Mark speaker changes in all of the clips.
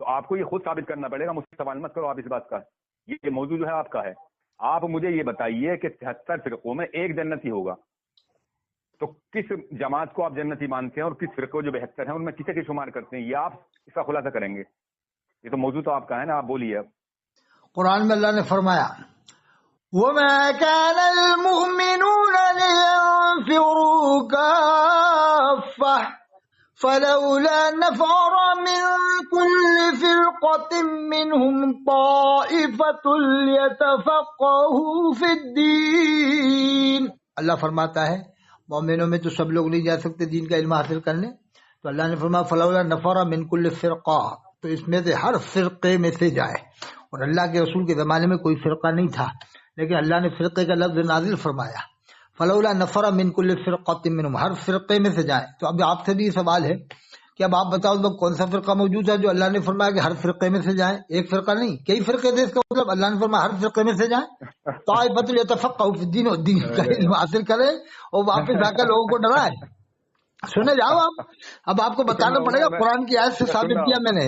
Speaker 1: تو آپ کو یہ خود ثابت کرنا پڑے گا، مجھ سے سوال مت کرو آپ اس بات کا. یہ موضوع جو ہے آپ کا ہے. آپ مجھے یہ بتائیے کہ 73 فرقوں میں ایک جنتی ہوگا، تو کس جماعت کو آپ جنتی مانتے ہیں اور کس فرقے جو 72 ہیں ان میں کسے کے شمار کرتے ہیں؟ یہ آپ اس کا خلاصہ کریں گے. یہ تو موضوع تو آپ کا ہے نا، آپ بولیے. اب
Speaker 2: قرآن میں اللہ نے فرمایا وَمَا كَانَ الْمُؤْمِنُونَ لِيَنفِرُوا كَافَّةً فَلَوْلَا نَفَرَ مِن كُلِّ فِرْقَةٍ مِّنْهُمْ طَائِفَةٌ لِيَتَفَقَّهُوا فِي الدِّينِ. اللہ فرماتا ہے مومنوں میں تو سب لوگ نہیں جا سکتے دین کا علم حاصل کرنے، تو اللہ نے فرمایا فَلَوْلَا نَفَرَ مِن كُلِّ فِرْقَةٍ، تو اس میں سے ہر فرقے میں سے جائے. اور اللہ کے رسول کے زمانے میں کوئی فرقہ نہیں تھا، لیکن اللہ نے فرقے کا لفظ نازل فرمایا فلولا نفر من کل فرقۃ منهم، ہر فرقے میں سے جائیں. تو اب آپ سے بھی یہ سوال ہے کہ اب آپ بتاؤ تو کون سا فرقہ موجود ہے جو اللہ نے فرمایا کہ ہر فرقے میں سے جائیں؟ ایک فرقہ نہیں، کئی فرقے تھے. اس کا مطلب اللہ نے فرمایا ہر فرقے میں سے جائیں. طائفۃ یتفقهوا فی الدین، اور دین کا علم حاصل کریں اور واپس آ کر لوگوں کو ڈرائیں. سنے جاؤ آپ. اب آپ کو بتانا پڑے گا قرآن کی آیت سے ثابت کیا میں نے.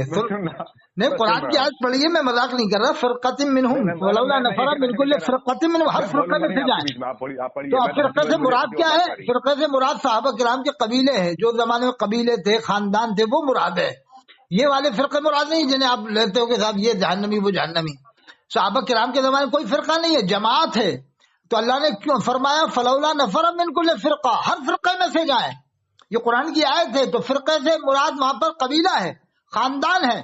Speaker 2: نہیں، قرآن کی آیت پڑھیے، میں مذاق نہیں کر رہا. فرقۃ منہم ولولا نفر من کل فرقۃ منہم، ہر فرقے میں سے جائیں. تو اب فرقے سے مراد کیا ہے؟ فرقے سے مراد صحابہ کرام کے قبیلے ہیں، جو زمانے میں قبیلے تھے، خاندان تھے، وہ مراد ہے. یہ والے فرقے مراد نہیں جنہیں آپ لیتے ہو کہ صاحب یہ جہنمی وہ جہنمی. صحابہ کرام کے زمانے میں کوئی فرقہ نہیں ہے، جماعت ہے. تو اللہ نے کیوں فرمایا فلولا نفر من کل فرقہ، ہر فرقے میں سے جائیں. یہ قرآن کی آیت ہے. تو فرقے سے مراد وہاں پر قبیلہ ہے، خاندان ہے.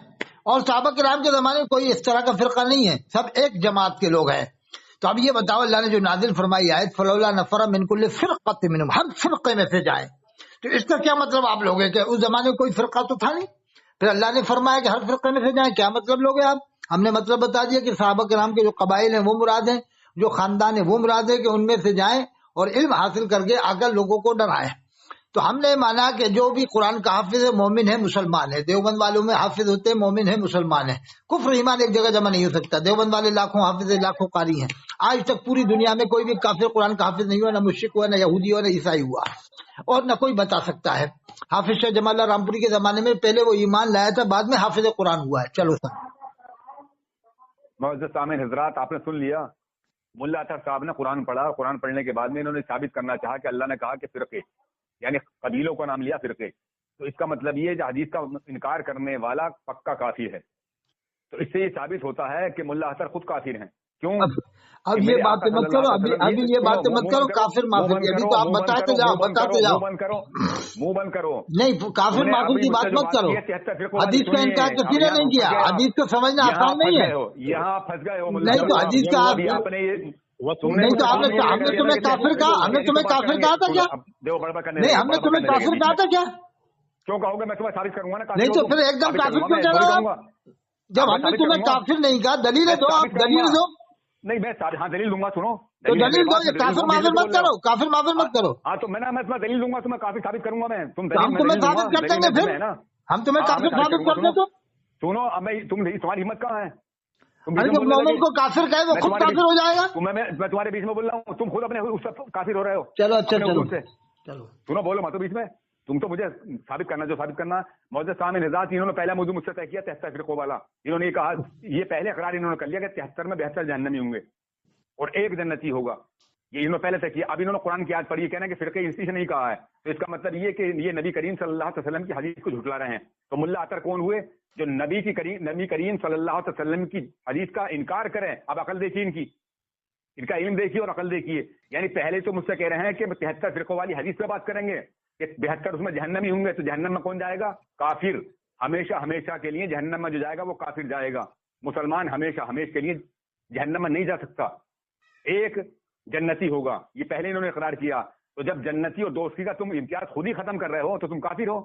Speaker 2: اور صحابہ کرام کے زمانے میں کوئی اس طرح کا فرقہ نہیں ہے، سب ایک جماعت کے لوگ ہیں. تو اب یہ بتاؤ اللہ نے جو نازل فرمائی آیت فلولا نفر من کل فرقۃ منہم، ہر فرقے میں سے جائیں، تو اس کا کیا مطلب آپ لوگ ہیں کہ اس زمانے میں کوئی فرقہ تو تھا نہیں؟ پھر اللہ نے فرمایا کہ ہر فرقے میں سے جائیں، کیا مطلب لوگ ہیں آپ؟ ہم نے مطلب بتا دیا کہ صحابہ کرام کے جو قبائل ہیں وہ مراد ہیں، جو خاندان ہے وہ مراد ہے، کہ ان میں سے جائیں اور علم حاصل کر کے آ کر لوگوں کو ڈرائیں. تو ہم نے مانا کہ جو بھی قرآن کا حافظ ہے مومن ہے، مسلمان ہے. دیوبند والوں میں حافظ ہوتے ہیں، مومن ہے، مسلمان ہے. کفر ایمان ایک جگہ جمع نہیں ہو سکتا. دیوبند والے لاکھوں حافظ ہیں، لاکھوں قاری ہیں. آج تک پوری دنیا میں کوئی بھی کافر قرآن کا حافظ نہیں ہوا، نہ مشرک ہوا، نہ یہودی ہوا، نہ عیسائی ہوا، اور نہ کوئی بتا سکتا ہے. حافظ شاہ جمال اللہ رامپوری کے زمانے میں پہلے وہ ایمان لایا تھا، بعد میں حافظ قرآن ہوا ہے. چلو سر.
Speaker 1: معزز سامعین حضرات، آپ نے سن لیا. ملا اطہر صاحب نے قرآن پڑھا. قرآن پڑھنے کے بعد میں انہوں نے ثابت کرنا چاہا کہ اللہ نے کہا کہ فرقے، یعنی قبیلوں کا نام لیا فرقے. تو اس کا مطلب یہ ہے کہ حدیث کا انکار کرنے والا پکا کافر ہے. تو اس سے یہ ثابت ہوتا ہے کہ ملا اطہر خود کافر ہیں. کیوں؟
Speaker 2: اب یہ باتیں مت کرو، ابھی یہ باتیں مت کرو. کافر معافر ابھی تو آپ بتاتے جاؤ، بتاتے جاؤ.
Speaker 1: منہ بند کرو.
Speaker 2: نہیں، کافر معافر کی بات مت کرو. حدیث کا انکار کسی نے نہیں کیا. حدیث کو سمجھنا آسان نہیں ہے.
Speaker 1: یہاں پھنس گئے ہو.
Speaker 2: نہیں تو حدیث کا نہیں تو ہم نے تمہیں کافر کہا؟ ہم نے تمہیں کافر کہا تھا کیا؟ نہیں، ہم نے تمہیں کافر کہا تھا کیا؟
Speaker 1: کیوں کہو گے؟ میں تمہیں ثابت کروں گا نا.
Speaker 2: نہیں تو پھر ایک دم کافر کیوں کہہ رہے ہو؟ جب ہم نے تمہیں کافر نہیں کہا، دلیل دو. آپ دلیل دو.
Speaker 1: نہیں، میں ہاں دلیل دوں گا. سنو
Speaker 2: تو دلیل دو. کافر معافر مت کرو، کافر معافر مت کرو.
Speaker 1: ہاں تو میں تمہیں دلیل دوں گا، تمہیں کافر ثابت کروں گا. میں
Speaker 2: ہم تمہیں ثابت کر دیں گے. پھر ہم تمہیں کافر ثابت کر دیں. تو
Speaker 1: سنو، اب تمہاری ہمت کہاں ہے؟
Speaker 2: جو مومن کو کافر کہے وہ خود کافر ہو جائے گا.
Speaker 1: میں تمہارے بیچ میں بول رہا ہوں، تم خود اپنے اس سے کافر ہو رہے ہو.
Speaker 2: چلو اچھا، چلو
Speaker 1: سنو، بولو مت بیچ میں. تم تو مجھے ثابت کرنا جو ثابت کرنا. معزز سامعین حضرات، انہوں نے پہلا موضوع مجھ سے طے کیا 73 فرقوں والا. انہوں نے یہ کہا، یہ پہلے اقرار انہوں نے کر لیا کہ 73 میں 72 جہنمی ہوں گے اور ایک جنتی ہوگا. یہ انہوں نے پہلے طے کیا. اب انہوں نے قرآن کی آیت پڑھی، کہنا کہ فرقے اسی سے نہیں کہا ہے. تو اس کا مطلب یہ کہ یہ نبی کریم صلی اللہ علیہ وسلم کی حدیث کو جھٹلا رہے ہیں. تو ملا اطہر کون ہوئے؟ جو نبی کریم صلی اللہ علیہ وسلم کی حدیث کا انکار کریں. اب عقل دیکھیے ان کا علم دیکھیے اور عقل دیکھیے. یعنی پہلے تو مجھ سے کہہ رہے ہیں کہ 73 فرقوں والی حدیث پہ بات کریں گے کہ 72 اس میں جہنمی ہوں گے. تو جہنم میں کون جائے گا؟ کافر. ہمیشہ کے لیے جہنم میں جو جائے گا وہ کافر جائے گا. مسلمان ہمیشہ کے لیے جہنم میں نہیں جا سکتا. ایک جنتی ہوگا، یہ پہلے انہوں نے اقرار کیا. تو جب جنتی اور دوستی کا تم امتیاز خود ہی ختم کر رہے ہو تو تم کافر ہو.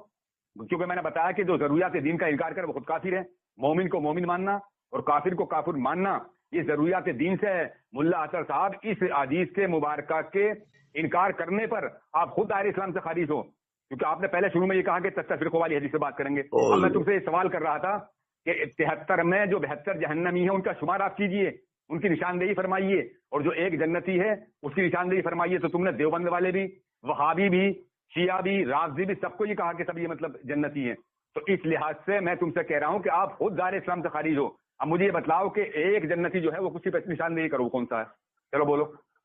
Speaker 1: کیونکہ میں نے بتایا کہ جو ضروریات دین کا انکار کرے وہ خود کافر ہے. مومن کو مومن ماننا اور کافر کو کافر ماننا یہ ضروریات دین سے ہے. ملا اطہر صاحب اس حدیث کے مبارکہ کے انکار کرنے پر آپ خود دائرہ اسلام سے خارج ہو، کیونکہ آپ نے پہلے شروع میں یہ کہا کہ 73 فرقوں والی حدیث سے بات کریں گے. اب میں تم سے یہ سوال کر رہا تھا کہ 73 میں جو 72 جہنمی ہیں ان کا شمار آپ کیجئے، ان کی نشاندہی فرمائیے، اور جو ایک جنتی ہے اس کی نشاندہی فرمائیے. تو تم نے دیوبند والے بھی، وہابی بھی، شیعہ بھی، رافضی بھی سب کو یہ کہا کہ سب یہ مطلب جنتی ہیں. تو اس لحاظ سے میں تم سے کہہ رہا ہوں کہ آپ خود دار اسلام سے خارج ہو. اب مجھے یہ بتلاؤ کہ ایک جنتی جو ہے وہ کسی پہ نشاندہی کرو کون سا ہے؟ چلو بولو.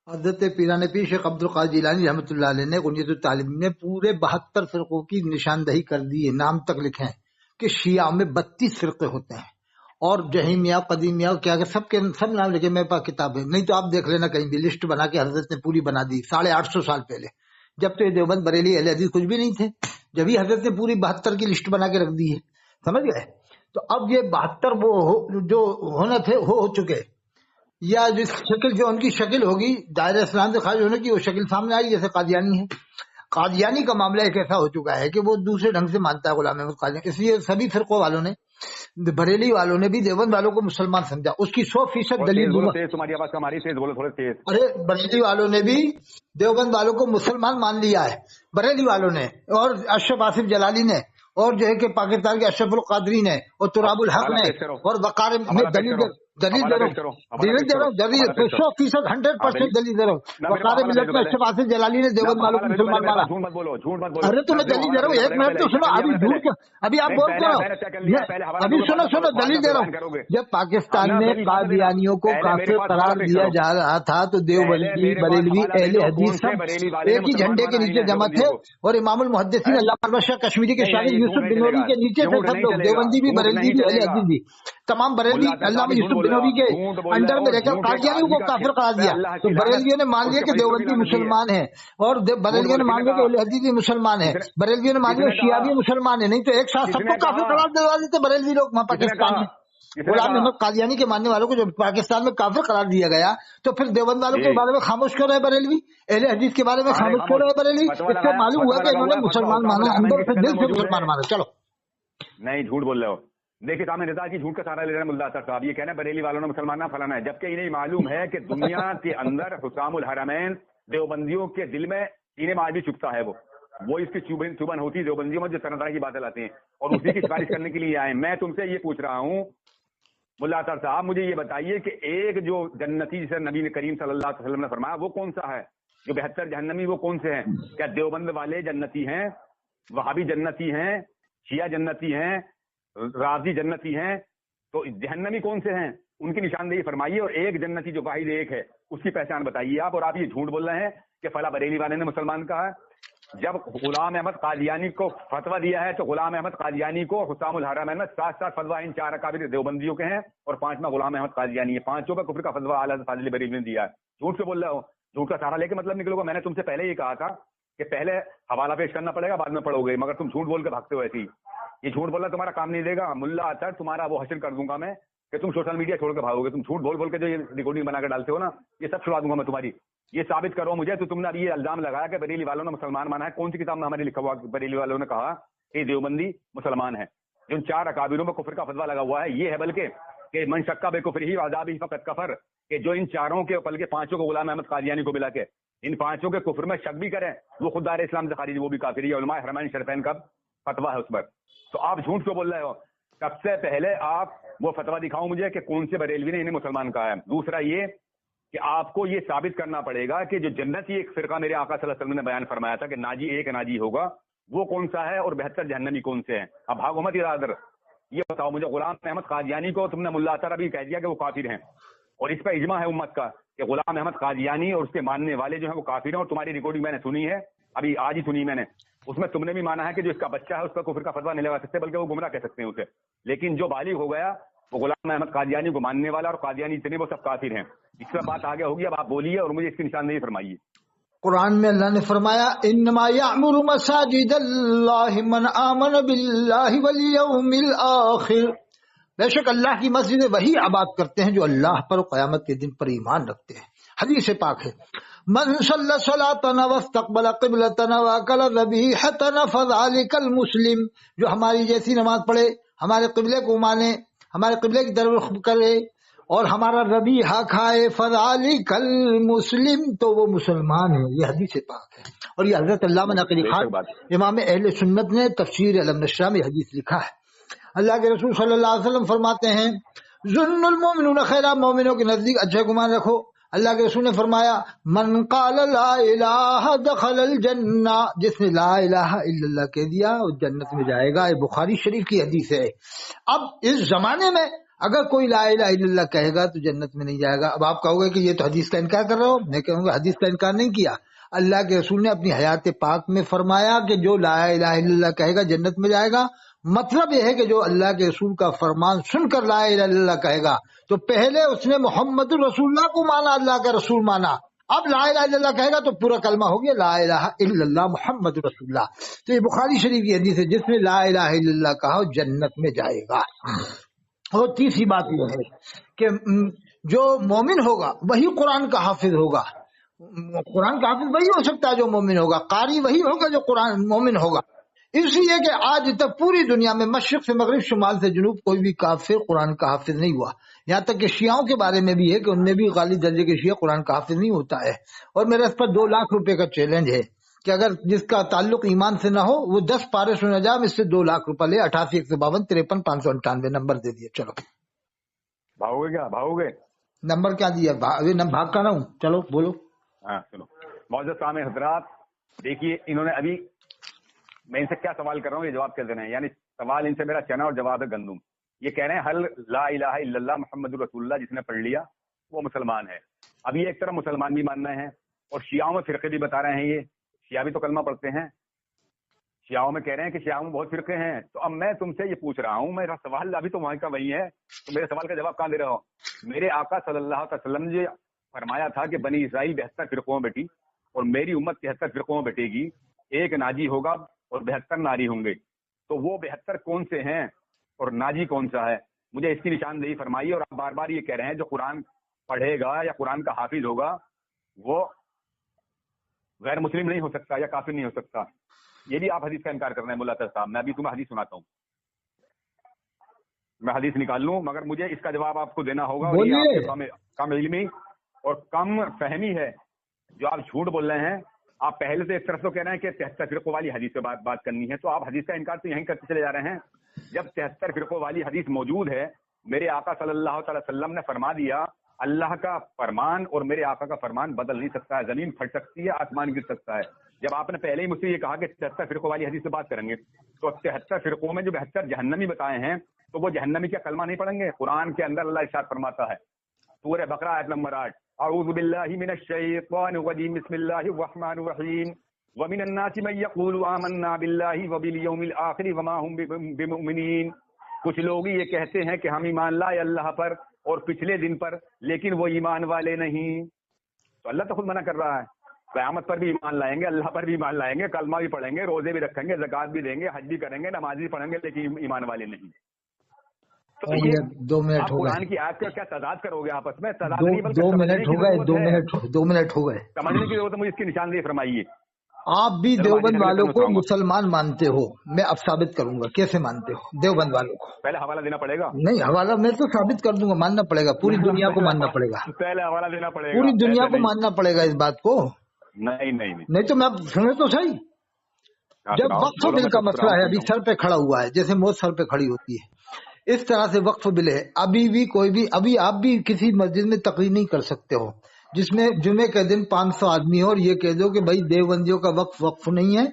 Speaker 2: حضرت پیران پیر شیخ عبد القادر جیلانی رحمۃ اللہ علیہ نے کنیت الطالب نے پورے 72 فرقوں کی نشاندہی کر دی ہے. نام تک لکھے ہیں کہ شیعہ میں 32 فرقے ہوتے ہیں اور جہیمیہ قدیمیہ کیا کہ سب نام لکھے. میرے پاس کتاب ہے, نہیں تو آپ دیکھ لینا کہیں بھی, لسٹ بنا کے حضرت نے پوری بنا دی 850 سال پہلے, جب تو یہ دیوبند بریلی اہل حدیث کچھ بھی نہیں تھے, جبھی حضرت نے پوری 72 کی لسٹ بنا کے رکھ دی ہے. سمجھ گئے؟ تو اب یہ 72 وہ جو ہونا تھے ہو چکے, یا جس شکل جو ان کی شکل ہوگی دائرہ اسلام سے خارج ہونے کی, وہ شکل سامنے آئی. جیسے قادیانی ہے, قادیانی کا معاملہ ایک ایسا ہو چکا ہے کہ وہ دوسرے ڈھنگ سے مانتا ہے غلام احمد قادیانی. اس لیے سبھی فرقوں والوں نے, بریلی والوں نے بھی دیوبند والوں کو مسلمان سمجھا. اس کی 100% دلیل
Speaker 1: تمہاری آواز ہماری تیز بولو, تھوڑے تیز.
Speaker 2: ارے بریلی والوں نے بھی دیوبند والوں کو مسلمان مان لیا ہے, بریلی والوں نے, اور اشرف آصف جلالی نے, اور جو ہے کہ پاکستان کے اشرف القادری نے, اور تراب الحق نے, اور وقار میں دلیل دے رہا ہوں 100% دلیل دے رہا ہوں. وقار ملت میں اشرف آصف جلالی نے دیوبند والوں کو مسلمان مانا. ارے تو میں دلیل دے رہا ہوں, ایک منٹ تو سنو. ابھی جھوٹ ابھی آپ بول کرو, ابھی سنو دلیل دے رہا ہوں. جب پاکستان میں قادیانیوں کو کافر قرار دیا جا رہا تھا تو دیوبندی بریلوی اہل حدیث سب ایک ہی جھنڈے کے نیچے جمع تھے, اور امام المحدثین علامہ شاہ کشمیری کے شاگرد یوسف بنوری کے نیچے سے سب لوگ, دیوبندی بھی بریلوی بھی اہل حدیث بھی, تمام بریلوی علامہ یوسف بنوری کے انڈر میں رہ کر قادیانیوں کو کافر قرار دیا. تو بریلویوں نے مان لیا کہ دیوبندی مسلمان ہیں, اور بریلویوں نے مان لیا کہ اہل حدیث بھی مسلمان ہیں, بریلویوں نے مان لیا شیعہ بھی مسلمان ہیں. نہیں تو ایک ساتھ سب کو کافر قرار دلوا دیتے بریلوی لوگ وہاں پاکستان میں. غلام احمد قادیانی کے ماننے والوں کو جب پاکستان میں کافر قرار دیا گیا تو پھر دیوبند والوں کے بارے میں خاموش کیوں رہے بریلوی, اہل حدیث کے بارے میں خاموش کیوں رہے بریلوی؟ اس سے معلوم ہوا کہ انہوں نے مسلمان مانا, اندر سے دل سے مسلمان مانا. چلو
Speaker 1: نہیں جھوٹ بول رہے ہو. دیکھیے سامنے رضا کی جھوٹ کا سارا لے رہے ہیں ملا صاحب, یہ کہنا بریلی والوں نے مسلمان فلانا ہے, جبکہ انہیں معلوم ہے کہ دنیا کے اندر حسام الحرمین دیوبندیوں کے دل میں سینے میں آج بھی چپتا ہے. وہ اس کی چوبن ہوتی ہے دیوبندیوں میں جو طرح طرح کی باتیں لاتے ہیں, اور اسی کی سفارش کرنے کے لیے آئے. میں تم سے یہ پوچھ رہا ہوں ملا اطہر صاحب, مجھے یہ بتائیے کہ ایک جو جنتی جسے نبی کریم صلی اللہ علیہ وسلم نے فرمایا وہ کون سا ہے؟ جو 72 جہنمی وہ کون سے ہیں؟ کیا دیوبند والے جنتی ہیں, وہابی جنتی ہیں, شیعہ جنتی ہیں, رازی جنتی ہیں؟ تو جہنمی کون سے ہیں ان کی نشاندہی فرمائیے, اور ایک جنتی جو واحد ایک ہے اس کی پہچان بتائیے آپ. اور آپ یہ جھوٹ بول رہے ہیں کہ فلاں بریلی والے نے مسلمان کہا ہے. جب غلام احمد قادیانی کو فتویٰ دیا ہے تو غلام احمد قادیانی کو حسام الحرمین میں 7 فتویٰ ان 4 اکابر دیوبندیوں کے ہیں, اور 5واں غلام احمد قادیانی ہے. 5 پہ کفر کا فتویٰ اعلیٰ فاضل بریلوی نے دیا ہے. جھوٹ سے بول رہے ہو, جھوٹ کا سارا لے کے مطلب نکلو گا. میں نے تم سے پہلے یہ کہا تھا کہ پہلے حوالہ پیش کرنا پڑے گا, بعد میں پڑھو گے, مگر تم جھوٹ بول کے بھاگتے ہو. ایسی یہ جھوٹ بولنا تمہارا کام نہیں دے گا. ملا اطہر تمہارا وہ حشر کر دوں گا میں کہ تم سوشل میڈیا چھوڑ کے بھاگو گے. تم جھوٹ بول کے جو یہ ریکارڈنگ بنا کے ڈالتے ہو نا, یہ سب چھڑا دوں گا میں تمہاری. یہ ثابت کرو مجھے. تو تم نے ابھی یہ الزام لگایا کہ بریلی والوں نے مسلمان مانا ہے. کون سی کتاب میں ہمارے لکھا ہوا بریلی والوں نے کہا کہ دیوبندی مسلمان ہے؟ جن 4 اکابروں میں کفر کا فتویٰ لگا ہوا ہے یہ ہے, بلکہ کہ من شکا بے کفر ہی عذاب ہی فقط کفر, کہ جو ان 4 کے بلکہ 5 کو غلام احمد قادیانی کو ملا کے ان 5 کے کفر میں شک بھی کریں وہ خود دار اسلام سے خارج, وہ بھی کافر ہے. علماء حرمین شریفین کا فتویٰ ہے اس پر. تو آپ جھوٹ کیوں بول رہے ہو؟ سب سے پہلے آپ وہ فتویٰ دکھاؤ مجھے کہ کون سے بریلوی نے انہیں مسلمان کہا ہے. دوسرا یہ کہ آپ کو یہ ثابت کرنا پڑے گا کہ جو جنتی ایک فرقہ میرے آقا صلی اللہ علیہ وسلم نے بیان فرمایا تھا کہ ناجی ایک ناجی ہوگا, وہ کون سا ہے, اور 72 جہنمی کون سے ہیں. اب بھاگو مت ادھر, یہ بتاؤ مجھے. غلام احمد قادیانی کو تم نے ملا اطہر ابھی کہہ دیا کہ وہ کافر ہیں, اور اس پہ اجماع ہے امت کا کہ غلام احمد قادیانی اور اس کے ماننے والے جو ہیں وہ کافر ہیں. اور تمہاری ریکارڈنگ میں نے سنی ہے, ابھی آج ہی سنی میں نے, اس میں تم نے بھی مانا ہے کہ جو اس کا بچہ ہے اس کا کفر کا فتویٰ نہیں لگا سکتے, بلکہ وہ گمراہ کہہ سکتے ہیں اسے. لیکن جو بالغ ہو گیا وہ غلام احمد قادیانی کو ماننے والا اور قادیانی اتنے وہ سب کافر ہیں. اس پر بات آگے ہوگی. اب آپ بولیے اور مجھے اس کی نشاندہی فرمائیے.
Speaker 2: قرآن میں اللہ نے فرمایا انما یعمر مساجد اللہ من آمن باللہ والیوم الاخر, بے شک اللہ کی مسجدیں وہی آباد کرتے ہیں جو اللہ پر قیامت کے دن پر ایمان رکھتے ہیں. حدیث پاک ہے من صلی صلاتنا واستقبل قبلتنا واکل ذبیحتنا فذلک المسلم, جو ہماری جیسی نماز پڑھے, ہمارے قبلے کو مانے, ہمارے قبلے کی طرف کرے اور ہمارا ذبیحہ کھائے, فذلک المسلم, تو وہ مسلمان ہے. یہ حدیث پاک ہے, اور یہ حضرت علامہ نقلی خان امام اہل سنت نے تفسیر علم نشرہ میں حدیث لکھا ہے. اللہ کے رسول صلی اللہ علیہ وسلم فرماتے ہیں ظن المؤمنون خیرا, مومنوں کے نزدیک اچھا گمان رکھو. اللہ کے رسول نے فرمایا من قال لا الہ دخل الجنہ، جس نے لا الہ الا اللہ کہہ دیا وہ جنت میں جائے گا. یہ بخاری شریف کی حدیث ہے. اب اس زمانے میں اگر کوئی لا الہ الا اللہ کہے گا تو جنت میں نہیں جائے گا. اب آپ کہو گے کہ یہ تو حدیث کا انکار کر رہا ہو. میں کہوں گا حدیث کا انکار نہیں کیا. اللہ کے رسول نے اپنی حیات پاک میں فرمایا کہ جو لا الہ الا اللہ کہے گا جنت میں جائے گا. مطلب یہ ہے کہ جو اللہ کے رسول کا فرمان سن کر لا الہ الا اللہ کہے گا تو پہلے اس نے محمد رسول اللہ کو مانا، اللہ کا رسول مانا. اب لا الہ الا اللہ کہے گا تو پورا کلمہ ہو گیا لا الہ الا اللہ محمد رسول اللہ. تو یہ بخاری شریف کی حدیث ہے. جس نے لا الہ الا اللہ کہا وہ جنت میں جائے گا. اور تیسری بات یہ ہے کہ جو مومن ہوگا وہی قرآن کا حافظ ہوگا. قرآن کا حافظ وہی ہو سکتا ہے جو مومن ہوگا. قاری وہی ہوگا جو قرآن مومن ہوگا. اس لیے کہ آج تک پوری دنیا میں مشرق سے مغرب شمال سے جنوب کوئی بھی کافر قرآن کا حافظ نہیں ہوا. یہاں تک کہ شیعوں کے بارے میں بھی ہے کہ ان میں بھی غالی درجے کے شیعہ قرآن کا حافظ نہیں ہوتا ہے. اور میرے اس پر 2 لاکھ روپے کا چیلنج ہے کہ اگر جس کا تعلق ایمان سے نہ ہو وہ 10 پارے سنا جائے اس سے 2 لاکھ روپے لے. 88 152 53 598 نمبر دے دیے. چلو
Speaker 1: بھاگو گے کیا؟ بھاگو گے؟
Speaker 2: نمبر کیا دیا؟ بھاگ کا نہ ہوں. چلو بولو.
Speaker 1: ہاں سنو معزز سامع حضرات، دیکھیے انہوں نے ابھی میں ان سے کیا سوال کر رہا ہوں یہ جواب کر دے رہے ہیں. یعنی سوال ان سے میرا چنا اور جواب ہے گندم. یہ کہہ رہے ہیں حل لا الہ الا اللہ محمد رسول اللہ جس نے پڑھ لیا وہ مسلمان ہے. اب یہ ایک طرف مسلمان بھی مان رہے ہیں اور شیعوں میں فرقے بھی بتا رہے ہیں. یہ شیعہ بھی تو کلمہ پڑھتے ہیں. شیعوں میں کہہ رہے ہیں کہ شیعوں میں بہت فرقے ہیں. تو اب میں تم سے یہ پوچھ رہا ہوں، میرا سوال ابھی تو وہاں کا وہی ہے، تو میرے سوال کا جواب کہاں دے رہا ہو؟ میرے آقا صلی اللہ علیہ وسلم نے فرمایا تھا کہ بنی اسرائیل 72 فرقوں میں بیٹی اور میری امت 73 فرقوں میں بیٹے گی. ایک ناجی ہوگا اور 72 ناری ہوں گے. تو وہ 72 کون سے ہیں اور ناجی کون سا ہے؟ مجھے اس کی نشاندہی فرمائیے. اور آپ بار بار یہ کہہ رہے ہیں جو قرآن پڑھے گا یا قرآن کا حافظ ہوگا وہ غیر مسلم نہیں ہو سکتا یا کافر نہیں ہو سکتا. یہ بھی آپ حدیث کا انکار کر رہے ہیں ملا صاحب. میں ابھی تمہیں حدیث سناتا ہوں. میں حدیث نکال لوں مگر مجھے اس کا جواب آپ کو دینا ہوگا. اور یہ آپ کے کم علمی اور کم فہمی ہے جو آپ جھوٹ بول رہے ہیں. آپ پہلے سے ایک طرف تو کہہ رہے ہیں کہ 73 فرقوں والی حدیث سے بات کرنی ہے، تو آپ حدیث کا انکار تو یہیں کرتے چلے جا رہے ہیں. جب 73 فرقوں والی حدیث موجود ہے، میرے آقا صلی اللہ تعالی وسلم نے فرما دیا اللہ کا فرمان اور میرے آقا کا فرمان بدل نہیں سکتا ہے. زمین پھٹ سکتی ہے، آسمان گر سکتا ہے. جب آپ نے پہلے ہی مجھ سے یہ کہا کہ 73 فرقوں والی حدیث سے بات کریں گے تو 73 فرقوں میں جو 72 جہنمی بتائے ہیں تو وہ جہنمی کیا کلمہ نہیں پڑھیں گے؟ قرآن کے اندر اللہ ارشاد فرماتا ہے سورہ بقرہ آیت نمبر 8 اعوذ باللہ من الشیطان الرجیم بسم اللہ الرحمن الرحیم ومن الناس من یقول آمنا باللہ وبالیوم الآخر وما هم بمؤمنین. کچھ لوگ یہ کہتے ہیں کہ ہم ایمان لائے اللہ پر اور پچھلے دن پر لیکن وہ ایمان والے نہیں. تو اللہ تو خود منع کر رہا ہے قیامت پر بھی ایمان لائیں گے، اللہ پر بھی ایمان لائیں گے، کلمہ بھی پڑھیں گے، روزے بھی رکھیں گے، زکات بھی دیں گے، حج بھی کریں گے، نماز بھی پڑھیں گے، لیکن ایمان والے نہیں. تو یہ
Speaker 2: 2 منٹ ہو گئے.
Speaker 1: قرآن کی آیت کا کیا تضاد کرو گے آپس میں؟ تضاد
Speaker 2: 2 منٹ ہو گئے. 2 منٹ ہو گئے.
Speaker 1: سمجھنے کی ضرورت ہے. مجھے اس کی نشاندہی فرمائیے.
Speaker 2: آپ بھی دیوبند والوں کو مسلمان مانتے ہو، میں اب ثابت کروں گا کیسے مانتے ہو دیوبند والوں کو.
Speaker 1: پہلے حوالہ دینا پڑے گا.
Speaker 2: نہیں حوالہ میں تو ثابت کر دوں گا، ماننا پڑے گا. پوری دنیا کو ماننا پڑے گا.
Speaker 1: پہلے حوالہ دینا پڑے گا.
Speaker 2: پوری دنیا کو ماننا پڑے گا اس بات کو. نہیں تو میں سنے تو صحیح. جب وقف بل کا مسئلہ ہے ابھی سر پہ کھڑا ہوا ہے، جیسے موت سر پہ کھڑی ہوتی ہے اس طرح سے وقف بل ہے. ابھی بھی کوئی بھی ابھی آپ بھی کسی مسجد میں تقریر نہیں کر سکتے ہو جس میں جمعے کے دن 500 آدمی ہو اور یہ کہہ دو کہ بھائی دیوبندیوں کا وقف نہیں ہے،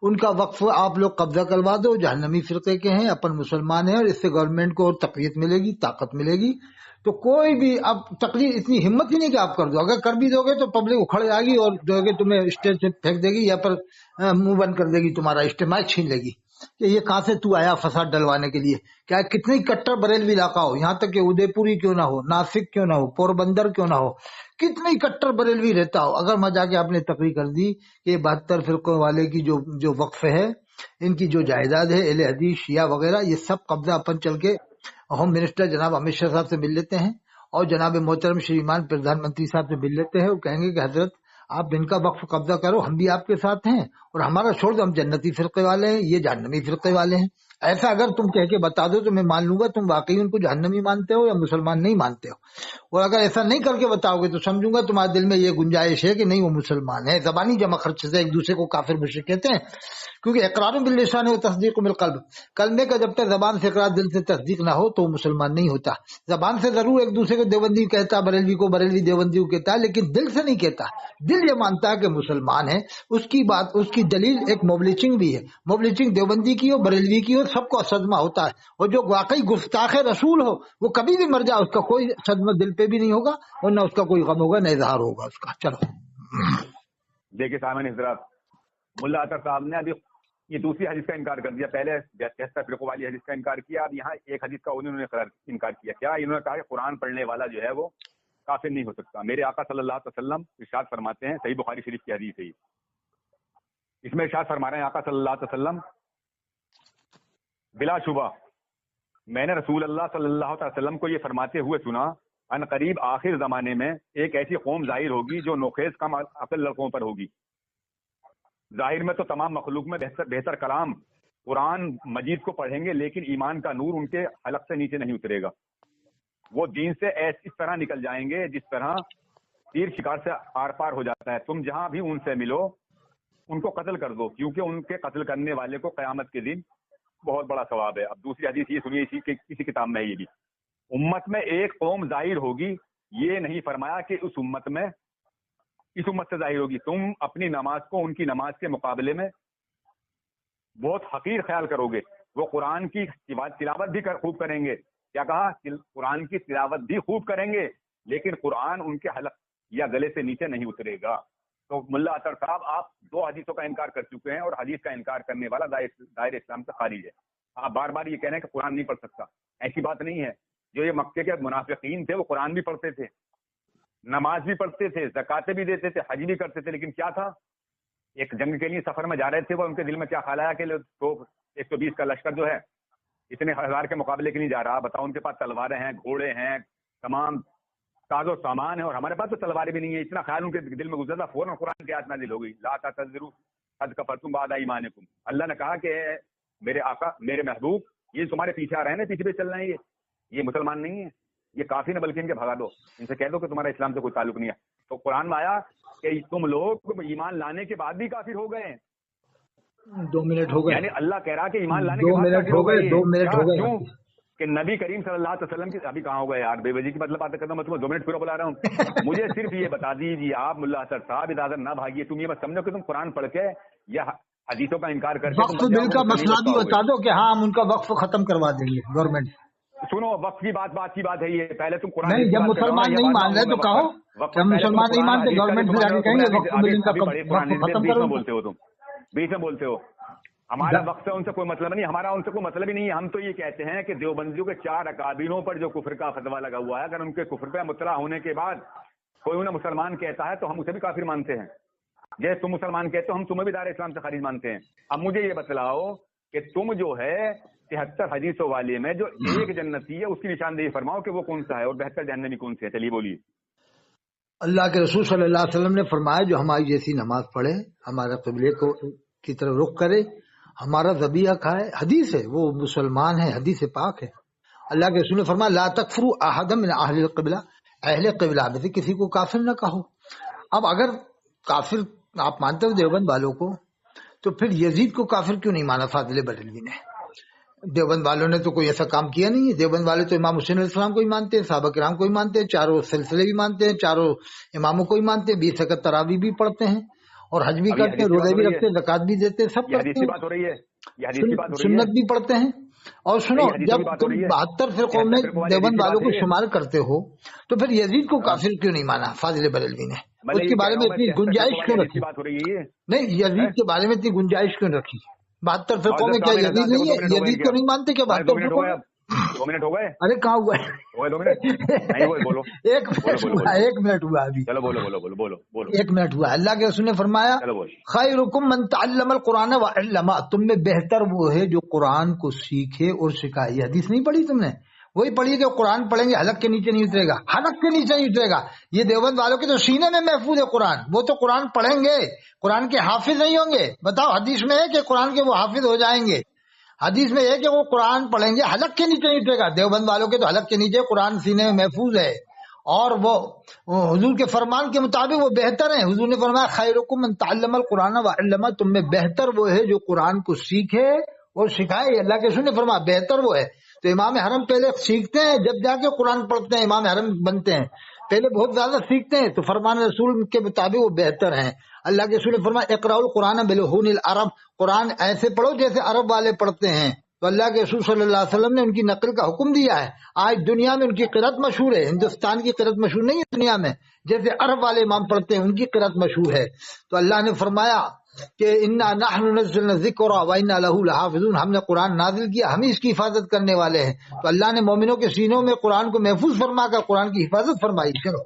Speaker 2: ان کا وقف آپ لوگ قبضہ کروا دو، جہنمی فرقے کے ہیں، اپن مسلمان ہیں اور اس سے گورنمنٹ کو اور تقویت ملے گی، طاقت ملے گی. تو کوئی بھی اب تقریر اتنی ہمت ہی نہیں کہ آپ کر دو. اگر کر بھی دو گے تو پبلک اکھڑ جائے گی اور جو ہے تمہیں اسٹیج سے پھینک دے گی یا پر منہ بند کر دے گی، تمہارا اجتماع چھین لے گی کہ یہ کہاں سے تو آیا فساد ڈلوانے کے لیے. کیا کتنی کٹر بریلوی علاقہ ہو، یہاں تک کہ ادے پوری کیوں نہ ہو، ناسک کیوں نہ ہو، پوربندر کیوں نہ ہو، کتنی کٹر بریلوی رہتا ہو، اگر میں جا کے آپ نے تقریر کر دی کہ 72 فرقوں والے کی جو وقف ہے، ان کی جو جائیداد ہے، اہل حدیث شیعہ وغیرہ، یہ سب قبضہ اپن چل کے ہوم منسٹر جناب امت شاہ صاحب سے مل لیتے ہیں اور جناب محترم شریمان پردھان منتری صاحب سے مل لیتے ہیں اور کہیں گے کہ حضرت آپ ان کا وقف قبضہ کرو، ہم بھی آپ کے ساتھ ہیں اور ہمارا چھوڑ دو، ہم جنتی فرقے والے ہیں، یہ جہنمی فرقے والے ہیں. ایسا اگر تم کہہ کے بتا دو تو میں مان لوں گا تم واقعی ان کو جہنمی مانتے ہو یا مسلمان نہیں مانتے ہو، اور اگر ایسا نہیں کر کے بتاؤ گے تو سمجھوں گا تمہارے دل میں یہ گنجائش ہے کہ نہیں وہ مسلمان ہے۔ زبانی جمع خرچ سے ایک دوسرے کو کافر مشرک کہتے ہیں، کیونکہ اقرار باللسان و تصدیق بالقلب، کلمے کا جب تک زبان سے اقرار دل سے تصدیق نہ ہو تو وہ مسلمان نہیں ہوتا۔ زبان سے ضرور ایک دوسرے کو دیوبندی کہتا، بریلوی کو بریلوی دیوبندی کو کہتا ہے، لیکن دل سے نہیں کہتا۔ دل یہ مانتا ہے کہ مسلمان ہے، اس کی بات، اس کی دلیل ایک موبلچنگ بھی ہے، موبلچنگ دیوبندی کی ہو بریلوی کی ہو سب کو صدمہ ہوتا ہے، اور جو واقعی گستاخ رسول ہو وہ کبھی بھی مر جائے اس کا کوئی صدمہ دل پہ بھی نہیں ہوگا اور نہ اس کا کوئی غم ہوگا نہ اظہار ہوگا اس کا۔ چلو
Speaker 1: دیکھیے سامعین حضرات، ملا اطہر صاحب نے ابھی یہ دوسری حدیث کا انکار کر دیا، پہلے 73 فرقوں والی حدیث کا انکار کیا، اب یہاں ایک حدیث کا انہوں نے انکار کیا۔ کیا انہوں نے کہا کہ قرآن پڑھنے والا جو ہے وہ کافر نہیں ہو سکتا۔ میرے آقا صلی اللہ علیہ وسلم ارشاد فرماتے ہیں، صحیح بخاری شریف کی حدیث ہے، اس میں ارشاد فرما رہے ہیں آقا صلی اللہ علیہ وسلم، بلا شبہ میں نے رسول اللہ صلی اللہ علیہ وسلم کو یہ فرماتے ہوئے سنا، ان قریب آخر زمانے میں ایک ایسی قوم ظاہر ہوگی جو نوخیز کم عقل لڑکوں پر ہوگی۔ ظاہر میں تو تمام مخلوق میں بہتر کلام قرآن مجید کو پڑھیں گے، لیکن ایمان کا نور ان کے حلق سے نیچے نہیں اترے گا۔ وہ دین سے اس طرح نکل جائیں گے جس طرح تیر شکار سے آر پار ہو جاتا ہے۔ تم جہاں بھی ان سے ملو ان کو قتل کر دو، کیونکہ ان کے قتل کرنے والے کو قیامت کے دن بہت بڑا ثواب ہے۔ اب دوسری حدیث یہ سنیے، اسی کتاب میں یہ بھی، امت میں ایک قوم ظاہر ہوگی، یہ نہیں فرمایا کہ اس امت سے ظاہر ہوگی۔ تم اپنی نماز کو ان کی نماز کے مقابلے میں بہت حقیر خیال کرو گے۔ وہ قرآن کی تلاوت بھی خوب کریں گے، کیا کہا؟ قرآن کی تلاوت بھی خوب کریں گے، لیکن قرآن ان کے حلق یا گلے سے نیچے نہیں اترے گا۔ تو ملا اطہر صاحب، آپ دو حدیثوں کا انکار کر چکے ہیں، اور حدیث کا انکار کرنے والا دائر اسلام سے خارج ہے۔ آپ بار بار یہ کہہ رہے ہیں کہ قرآن نہیں پڑھ سکتا، ایسی بات نہیں ہے۔ جو یہ مکے کے منافقین تھے وہ قرآن بھی پڑھتے تھے، نماز بھی پڑھتے تھے، زکاتیں بھی دیتے تھے، حج بھی کرتے تھے، لیکن کیا تھا؟ ایک جنگ کے لیے سفر میں جا رہے تھے، وہ ان کے دل میں کیا خیال آیا کہ 120 کا لشکر جو ہے اتنے ہزار کے مقابلے کے لیے جا رہا، بتاؤ ان کے پاس تلواریں ہیں، گھوڑے ہیں، تمام ساز و سامان ہے، اور ہمارے پاس تو تلواریں بھی نہیں ہے۔ اتنا خیال ان کے دل میں گزرا، فوراً قرآن کی آیت نازل ہو گئی، لا تعتذروا قد کفرتم بعد ایمانکم۔ اللہ نے کہا کہ میرے آقا، میرے محبوب، یہ تمہارے پیچھے آ رہے ہیں نا، پیچھے چل رہے ہیں، یہ مسلمان نہیں ہے، یہ کافی نہ بلکہ ان کے بھگا دو، ان سے کہہ دو کہ تمہارا اسلام سے کوئی تعلق نہیں ہے۔ تو قرآن میں آیا کہ تم لوگ ایمان لانے کے بعد بھی کافر ہو گئے ہیں۔
Speaker 2: 2 منٹ ہو گئے،
Speaker 1: یعنی اللہ کہہ رہا کہ ایمان لانے کے بعد
Speaker 2: 2 منٹ ہو گئے، 2 منٹ ہو گئے،
Speaker 1: کیوں کہ نبی کریم صلی اللہ علیہ وسلم کی ابھی کہاں ہو گئے یار، بے وجہ کی مطلب بات کرتا ہوں، میں تمہیں 2 منٹ پورا بلا رہا ہوں۔ مجھے صرف یہ بتا دیجیے آپ، ملا اطہر صاحب ادھر نہ بھاگیے، تم یہ مت سمجھو کہ تم قرآن پڑھ کے یا حدیثوں کا انکار کر کے
Speaker 2: وقف بل کا مسئلہ بھی بتا دو کہ ہاں ہم ان کا وقف ختم کروا دیں گے گورنمنٹ۔
Speaker 1: سنو، وقت کی بات کی بات ہے یہ، پہلے تم قرآن
Speaker 2: نہیں، جب مسلمان نہیں مان رہے تو کہو، جب مسلمان نہیں مانتے گورنمنٹ سے جا کے کہیں گے وقف بل کا وقف ختم کرو۔
Speaker 1: بولتے ہو تم، بیچ میں بولتے ہو، ہمارا وقت سے ان سے کوئی مطلب نہیں، ہمارا ان سے کوئی مطلب ہی نہیں ہے۔ ہم تو یہ کہتے ہیں کہ دیوبندیوں کے 4 اکابروں پر جو کفر کا فتویٰ لگا ہوا ہے، اگر ان کے کفر پہ مطلع ہونے کے بعد کوئی انہیں مسلمان کہتا ہے تو ہم اسے بھی کافر مانتے ہیں، جیسے تم مسلمان کہتے ہو ہم تمہیں بھی دار اسلام سے خارج مانتے ہیں۔ اب مجھے یہ بتلاؤ کہ تم جو ہے 73 حدیثوں والے میں جو ایک جنتی ہے اس کی نشاندہی فرماؤ کہ وہ کون سا ہے، اور بہتر جہنمی کون سی ہے، چلیے بولیے۔
Speaker 2: اللہ کے رسول صلی اللہ علیہ وسلم نے فرمایا جو ہماری جیسی نماز پڑھے، ہمارا قبلے کی طرف رخ کرے، ہمارا ذبیحہ کھائے، حدیث ہے، وہ مسلمان ہے، حدیث پاک ہے۔ اللہ کے رسول نے فرمایا لا تکفروا احدا من اہل القبلہ، اہل قبلہ میں سے کسی کو کافر نہ کہو۔ اب اگر کافر آپ مانتے ہو دیوبند والوں کو، تو پھر یزید کو کافر کیوں نہیں مانا فاضل بریلوی نے؟ دیوبند والوں نے تو کوئی ایسا کام کیا نہیں ہے، دیوبند والے تو امام حسین علیہ السلام کو ہی مانتے ہیں، صحابہ کرام کو ہی مانتے ہیں، 4 سلسلے بھی مانتے ہیں، 4 اماموں کو ہی مانتے ہیں، 20 رکعت تراویح بھی پڑھتے ہیں، اور حج بھی کرتے ہیں، روزے بھی رکھتے ہیں، زکات بھی دیتے ہیں، سب کرتے ہیں، سنت بھی پڑھتے ہیں۔ اور سنو، جب تم 72 فرقوں میں دیوبند والوں کو شمار کرتے ہو تو پھر یزید کو کافر کیوں نہیں مانا فاضل بریلوی نے؟ اس کے بارے میں اتنی گنجائش کیوں رکھی؟ نہیں، یزید کے بارے میں اتنی گنجائش کیوں رکھی؟ 72 فرقوں میں کیا یزید نہیں ہے؟ یزید کو نہیں مانتے کیا 72 فرقوں میں؟
Speaker 1: 2 منٹ ہو گئے؟
Speaker 2: ارے کہاں ہوا ہے؟
Speaker 1: 2 منٹ بولو،
Speaker 2: 1 منٹ ہوا ابھی،
Speaker 1: چلو بولو
Speaker 2: 1 منٹ ہوا۔ اللہ کے رسول نے فرمایا خیرکم من تعلم القرآن وعلمہ، تم میں بہتر وہ ہے جو قرآن کو سیکھے اور سکھائے۔ یہ حدیث نہیں پڑھی تم نے؟ وہی پڑھی کہ قرآن پڑھیں گے حلق کے نیچے نہیں اترے گا، حلق کے نیچے نہیں اترے گا۔ یہ دیوبند والوں کے تو سینے میں محفوظ ہے قرآن، وہ تو قرآن پڑھیں گے، قرآن کے حافظ نہیں ہوں گے۔ بتاؤ حدیث میں ہے کہ قرآن کے وہ حافظ ہو جائیں گے؟ حدیث میں یہ کہ وہ قرآن پڑھیں گے حلق کے نیچے نہیں ٹرے گا. دیوبند والوں کے تو حلق کے نیچے قرآن سینے میں محفوظ ہے اور وہ حضور کے فرمان کے مطابق وہ بہتر ہیں. حضور نے فرمایا خیرکم من تعلم القرآن وعلمہ، تم میں بہتر وہ ہے جو قرآن کو سیکھے اور سکھائے. اللہ کے رسول نے فرمایا بہتر وہ ہے. تو امام حرم پہلے سیکھتے ہیں، جب جا کے قرآن پڑھتے ہیں امام حرم بنتے ہیں. پہلے بہت زیادہ سیکھتے ہیں تو فرمان رسول کے مطابق وہ بہتر ہیں. اللہ کے رسول نے فرمایا اقرأوا القرآن بلحون العرب، قرآن ایسے پڑھو جیسے عرب والے پڑھتے ہیں. تو اللہ کے رسول صلی اللہ علیہ وسلم نے ان کی نقل کا حکم دیا ہے. آج دنیا میں ان کی قرأت مشہور ہے، ہندوستان کی قرأت مشہور نہیں ہے دنیا میں. جیسے عرب والے امام پڑھتے ہیں ان کی قرأت مشہور ہے. تو اللہ نے فرمایا کہ انا نحن نزلنا الذکر وانا لہ لحافظون، ہم نے قرآن نازل کیا، ہم ہی اس کی حفاظت کرنے والے ہیں. تو اللہ نے مومنوں کے سینوں میں قرآن کو محفوظ فرما کر قرآن کی حفاظت فرمائی. چلو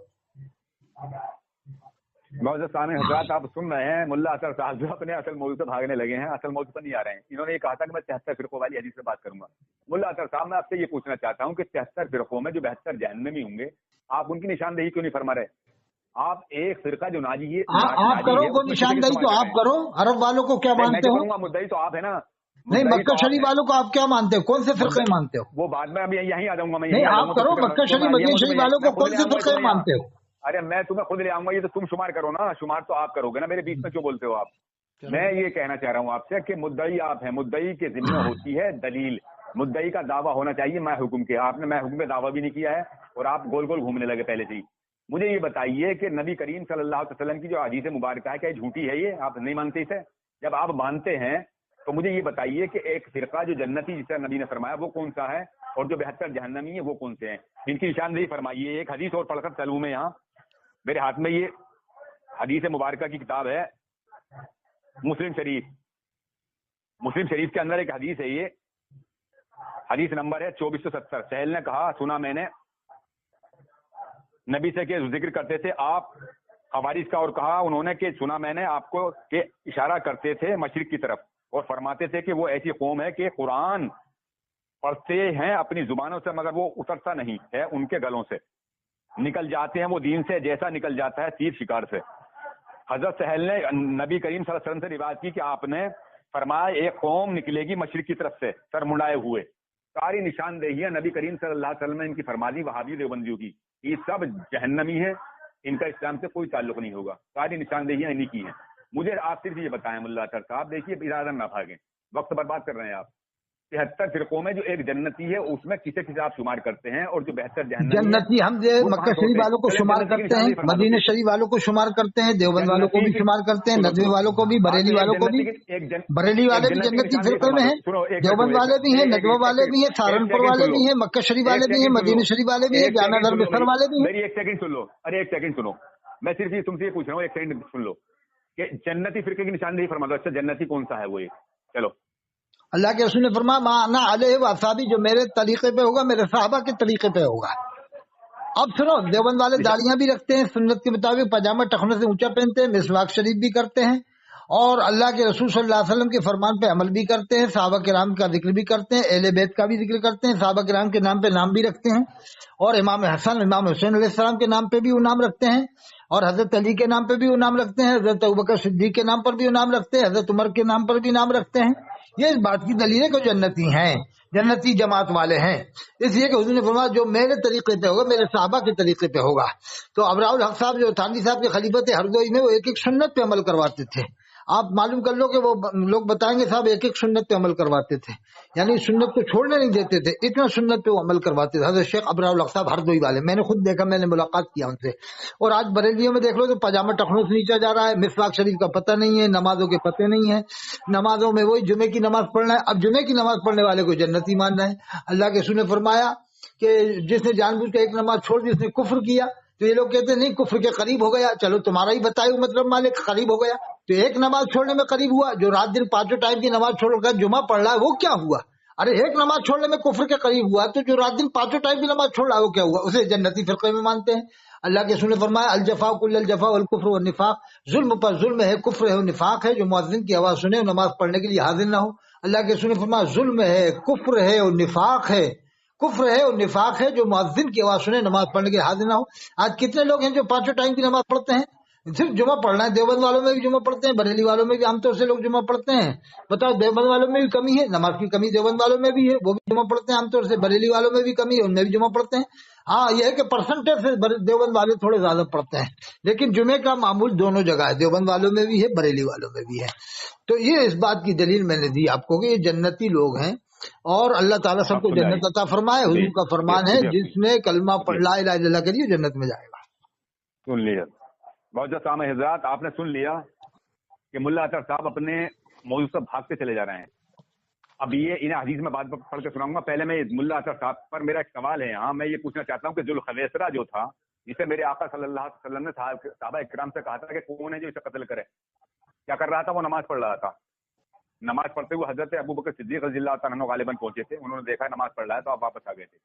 Speaker 1: معزز سامعین حضرات، آپ سن رہے ہیں ملا اطہر صاحب جو اپنے اصل موضوع سے بھاگنے لگے ہیں، اصل موضوع پر نہیں آ رہے ہیں. انہوں نے یہ کہا تھا کہ میں 73 فرقوں والی حدیث سے بات کروں گا. ملا اطہر صاحب میں آپ سے یہ پوچھنا چاہتا ہوں کہ 73 فرقوں میں جو 72 جہنمی ہوں گے، آپ ان کی نشاندہی کیوں نہیں فرما رہے؟ آپ ایک فرقہ جو ناجی ہے
Speaker 2: آپ کرو کوئی نشاندہی تو آپ کرو. عرب والوں کو کیا مانتے ہو؟
Speaker 1: مدعی تو آپ ہے نا.
Speaker 2: نہیں، مکہ شریف والوں کو آپ کیا مانتے ہو؟ کون سے فرقے مانتے ہو؟
Speaker 1: وہ بعد میں ابھی یہیں آ جاؤں گا. میں
Speaker 2: نہیں، آپ کرو مکہ شریف مدینہ شریف والوں کو کون سے فرقے مانتے ہو؟
Speaker 1: ارے میں تمہیں خود لے آؤں گا، یہ تو تم شمار کرو نا. شمار تو آپ کرو گے نا، میرے بیچ میں کیوں بولتے ہو آپ؟ میں یہ کہنا چاہ رہا ہوں آپ سے کہ مدعی آپ ہیں، مدعی کے ذمہ ہوتی ہے دلیل. مدعی کا دعویٰ ہونا چاہیے میں حکم کے. آپ نے میں حکم پہ دعویٰ بھی نہیں کیا ہے اور آپ گول گول گھومنے لگے پہلے سے ہی. مجھے یہ بتائیے کہ نبی کریم صلی اللہ علیہ وسلم کی جو حدیث مبارکہ ہے کیا یہ جھوٹی ہے؟ یہ آپ نہیں مانتے اسے؟ جب آپ مانتے ہیں تو مجھے یہ بتائیے کہ ایک فرقہ جو جنتی جس طرح نبی نے فرمایا وہ کون سا ہے، اور جو 72 جہنمی ہے وہ کون سے ہیں؟ ان کی نشاندہی فرمائیے. ایک حدیث اور پڑھ کر چلوں میں. یہاں میرے ہاتھ میں یہ حدیث مبارکہ کی کتاب ہے مسلم شریف. مسلم شریف کے اندر ایک حدیث ہے، یہ حدیث نمبر ہے 2470. سہیل نے کہا سنا میں نے نبی سے کہ ذکر کرتے تھے آپ حوارث کا، اور کہا انہوں نے کہ سنا میں نے آپ کو کہ اشارہ کرتے تھے مشرق کی طرف اور فرماتے تھے کہ وہ ایسی قوم ہے کہ قرآن پڑھتے ہیں اپنی زبانوں سے مگر وہ اترتا نہیں ہے ان کے گلوں سے، نکل جاتے ہیں وہ دین سے جیسا نکل جاتا ہے تیر شکار سے. حضرت سہیل نے نبی کریم صلی اللہ علیہ وسلم سے روایت کی کہ آپ نے فرمایا ایک قوم نکلے گی مشرق کی طرف سے سر مڑائے ہوئے. ساری نشاندہیاں نبی کریم صلی اللہ علیہ وسلم نے ان کی فرما دی وہابی دیوبندیوں کی. یہ سب جہنمی ہیں، ان کا اسلام سے کوئی تعلق نہیں ہوگا. ساری نشاندہیاں انہی کی ہیں. مجھے آپ صرف یہ بتائیں ملا اطہر صاحب، دیکھیے ارادہ نہ بھاگیں، وقت برباد کر رہے ہیں آپ. 73 فرقوں میں جو ایک جنتی ہے اس میں کسے کسے آپ شمار کرتے ہیں؟ اور جو 72
Speaker 2: جنتی ہم مکہ شریف والوں کو شمار کرتے ہیں، مدینہ شریف والوں کو شمار کرتے ہیں، دیوبند والوں کو بھی شمار کرتے ہیں، ندوی والوں کو بھی، بریلی والوں کو بھی. بریلی والے بھی جنتی فرقے میں ہیں، دیوبند والے بھی ہیں، ندوہ والے بھی ہیں، سہارنپور والے بھی ہیں، مکہ شریف والے بھی ہیں، مدینہ شریف والے بھی ہیں، جامعہ دربستر والے بھی ہیں.
Speaker 1: میری ایک سیکنڈ سن لو. ارے ایک سیکنڈ سنو، میں صرف تم سے یہ پوچھ رہا ہوں، ایک سیکنڈ سن لو کہ جنتی فرقے کی نشاندہی فرما دو. اچھا جنتی کون سا ہے وہ؟ یہ چلو
Speaker 2: اللہ کے رسول نے فرمایا ما انا علیہ واصحابی، جو میرے طریقے پہ ہوگا میرے صحابہ کے طریقے پہ ہوگا. اب سنو، دیوبند والے داڑیاں بھی رکھتے ہیں، سنت کے مطابق پاجامہ ٹخنے سے اونچا پہنتے ہیں، مسواک شریف بھی کرتے ہیں، اور اللہ کے رسول صلی اللہ علیہ وسلم کے فرمان پہ عمل بھی کرتے ہیں، صحابہ کرام کا ذکر بھی کرتے ہیں، اہل بیت کا بھی ذکر کرتے ہیں، صحابہ کرام کے نام پہ نام بھی رکھتے ہیں، اور امام حسن امام حسین علیہ السلام کے نام پہ بھی وہ نام رکھتے ہیں، اور حضرت علی کے نام پہ بھی وہ نام رکھتے ہیں، حضرت ابوبکر صدیق کے نام پر بھی وہ نام رکھتے ہیں، حضرت عمر کے نام پر بھی نام رکھتے ہیں. یہ اس بات کی دلیل ہے کہ جنتی ہیں، جنتی جماعت والے ہیں، اس لیے کہ حضور نے فرمایا جو میرے طریقے پہ ہوگا میرے صحابہ کے طریقے پہ ہوگا. تو ابراء الحق صاحب جو تھانوی صاحب کے خلیفہ تھے ہردوئی میں، وہ ایک ایک سنت پہ عمل کرواتے تھے. آپ معلوم کر لو کہ وہ لوگ بتائیں گے صاحب ایک ایک سنت پہ عمل کرواتے تھے، یعنی سنت کو چھوڑنے نہیں دیتے تھے، اتنا سنت پہ وہ عمل کرواتے تھے. حضرت شیخ ابراء الحق صاحب ہردوئی والے، میں نے خود دیکھا، میں نے ملاقات کیا ان سے. اور آج بریلیوں میں دیکھ لو تو پاجامہ ٹخنوں سے نیچا جا رہا ہے، مسواک شریف کا پتہ نہیں ہے، نمازوں کے پتے نہیں ہیں، نمازوں میں وہی جمعے کی نماز پڑھنا ہے. اب جمعے کی نماز پڑھنے والے کو جنتی ماننا ہے. اللہ کے رسول نے فرمایا کہ جس نے جان بوجھ کے ایک نماز چھوڑ دی اس نے کفر کیا. تو یہ لوگ کہتے ہیں نہیں کفر کے قریب ہو گیا. چلو تمہارا ہی بتائے مطلب مالک قریب ہو گیا. تو ایک نماز چھوڑنے میں قریب ہوا، جو رات دن پانچوں ٹائم کی نماز چھوڑ کر جمعہ پڑھ رہا ہے وہ کیا ہوا؟ ارے ایک نماز چھوڑنے میں کفر کے قریب ہوا، تو جو رات دن پانچوں ٹائم کی نماز چھوڑ رہا ہے وہ کیا ہوا؟ اسے جنتی فرقے میں مانتے ہیں. اللہ کے رسول نے فرمایا الجفا کل الجفا والکفر والنفاق، ظلم پر ظلم ہے، کفر ہے، نفاق ہے. جو مؤذن کی آواز سنے نماز پڑھنے کے لیے حاضر نہ ہو. اللہ کے رسول نے فرمایا ظلم ہے، کفر ہے اور نفاق ہے، کفر ہے اور نفاق ہے جو مؤذن کی آواز سنے نماز پڑھنے کے لیے حاضر نہ ہو. آج کتنے لوگ ہیں جو پانچوں ٹائم کی نماز پڑھتے ہیں، صرف جمعہ پڑھنا ہے. دیوبند والوں میں بھی جمعہ پڑھتے ہیں, بریلی والوں میں بھی عام طور سے لوگ جمعہ پڑھتے ہیں. بتاؤ دیوبند والوں میں بھی کمی ہے, نماز کی کمی دیوبند والوں میں بھی ہے, وہ بھی جمعہ پڑھتے ہیں عام طور سے. بریلی والوں میں بھی کمی ہے, ان میں بھی جمعہ پڑھتے ہیں. ہاں یہ ہے کہ پرسنٹیج سے دیوبند والے تھوڑے زیادہ پڑھتے ہیں, لیکن جمعے کا معمول دونوں جگہ ہے, دیوبند والوں میں بھی ہے, بریلی والوں میں بھی ہے. تو یہ اس بات کی دلیل میں نے دی آپ کو کہ یہ جنتی لوگ ہیں, اور اللہ تعالیٰ سب کو جنت عطا فرمائے. حضور کا فرمان ہے جس نے کلمہ لا الہ الا اللہ کریے جنت میں جائے گا.
Speaker 1: سن لیا معزز سامع حضرات, آپ نے سن لیا کہ ملا اطہر صاحب اپنے موضوع سے بھاگتے چلے جا رہے ہیں. اب یہ انہیں حدیث میں بات پڑھ کے سناؤں گا. پہلے میں ملا اطہر صاحب پر میرا ایک سوال ہے. ہاں میں یہ پوچھنا چاہتا ہوں کہ ذوالخویسرہ جو تھا, جسے میرے آقا صلی اللہ علیہ وسلم نے صحابہ اکرام سے کہا تھا کہ کون ہے جو اسے قتل کرے, کیا کر رہا تھا؟ وہ نماز پڑھ رہا تھا. نماز پڑھتے ہوئے حضرت ابوبکر صدیق رضی اللہ تعالیٰ عنہ غالباً پہنچے تھے. انہوں نے دیکھا نماز پڑھ رہا ہے تو آپ واپس آ گئے تھے.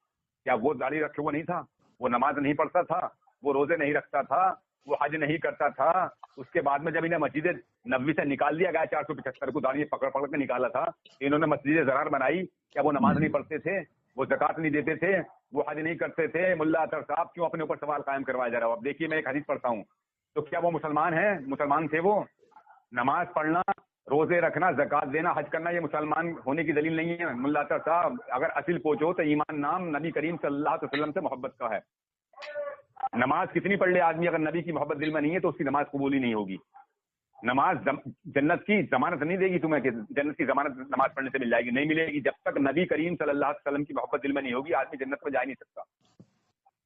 Speaker 1: کیا وہ داڑھی رکھے ہوئے نہیں تھا؟ وہ نماز نہیں پڑھتا تھا؟ وہ روزے نہیں رکھتا تھا؟ وہ حج نہیں کرتا تھا؟ اس کے بعد میں جب انہیں مسجد نبوی سے نکال دیا گیا 475 کو داڑھی پکڑ پکڑ کے نکالا تھا, انہوں نے مسجد زرار بنائی. کیا وہ نماز نہیں پڑھتے تھے؟ وہ زکات نہیں دیتے تھے؟ وہ حج نہیں کرتے تھے؟ ملا اطہر صاحب کیوں اپنے اوپر سوال قائم کروایا جا رہا ہو؟ اب دیکھیے میں ایک حدیث پڑھتا ہوں. تو کیا وہ مسلمان ہیں؟ مسلمان تھے وہ؟ نماز پڑھنا, روزے رکھنا, زکات دینا, حج کرنا یہ مسلمان ہونے کی دلیل نہیں ہے. ملا اطہر صاحب اگر اصل پوچھو تو ایمان نام نبی کریم صلی اللہ علیہ وسلم سے محبت کا ہے. نماز کتنی پڑھ لے آدمی, اگر نبی کی محبت دل میں نہیں ہے تو اس کی نماز قبول ہی نہیں ہوگی. نماز جنت کی ضمانت نہیں دے گی تمہیں کہ جنت کی ضمانت نماز پڑھنے سے مل جائے گی, نہیں ملے گی. جب تک نبی کریم صلی اللہ علیہ وسلم کی محبت دل میں نہیں ہوگی آدمی جنت میں جا نہیں سکتا.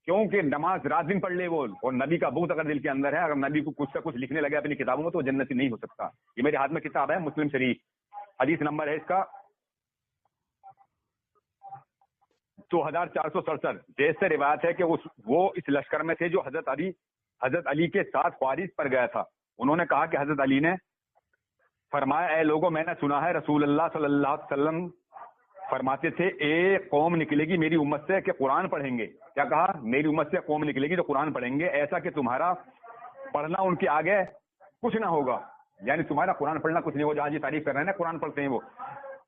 Speaker 1: کیونکہ نماز رات دن پڑھ لے وہ, اور نبی کا بغض اگر دل کے اندر ہے, اگر نبی کو کچھ سے کچھ لکھنے لگے اپنی کتابوں میں تو جنتی نہیں ہو سکتا. یہ میرے ہاتھ میں کتاب ہے مسلم شریف, حدیث نمبر ہے اس کا 2467. جیسے روایت ہے کہ وہ اس لشکر میں تھے جو حضرت علی کے ساتھ خوارج پر گیا تھا. انہوں نے کہا کہ حضرت علی نے فرمایا, اے لوگوں میں نے سنا ہے رسول اللہ صلی اللہ علیہ وسلم فرماتے تھے ایک قوم نکلے گی میری امت سے کہ قرآن پڑھیں گے. کیا کہا؟ میری امت سے قوم نکلے گی جو قرآن پڑھیں گے, ایسا کہ تمہارا پڑھنا ان کے آگے کچھ نہ ہوگا. یعنی تمہارا قرآن پڑھنا کچھ نہیں ہوگا. جہاں جی تعریف کر رہے ہیں نا قرآن پڑھتے ہیں وہ,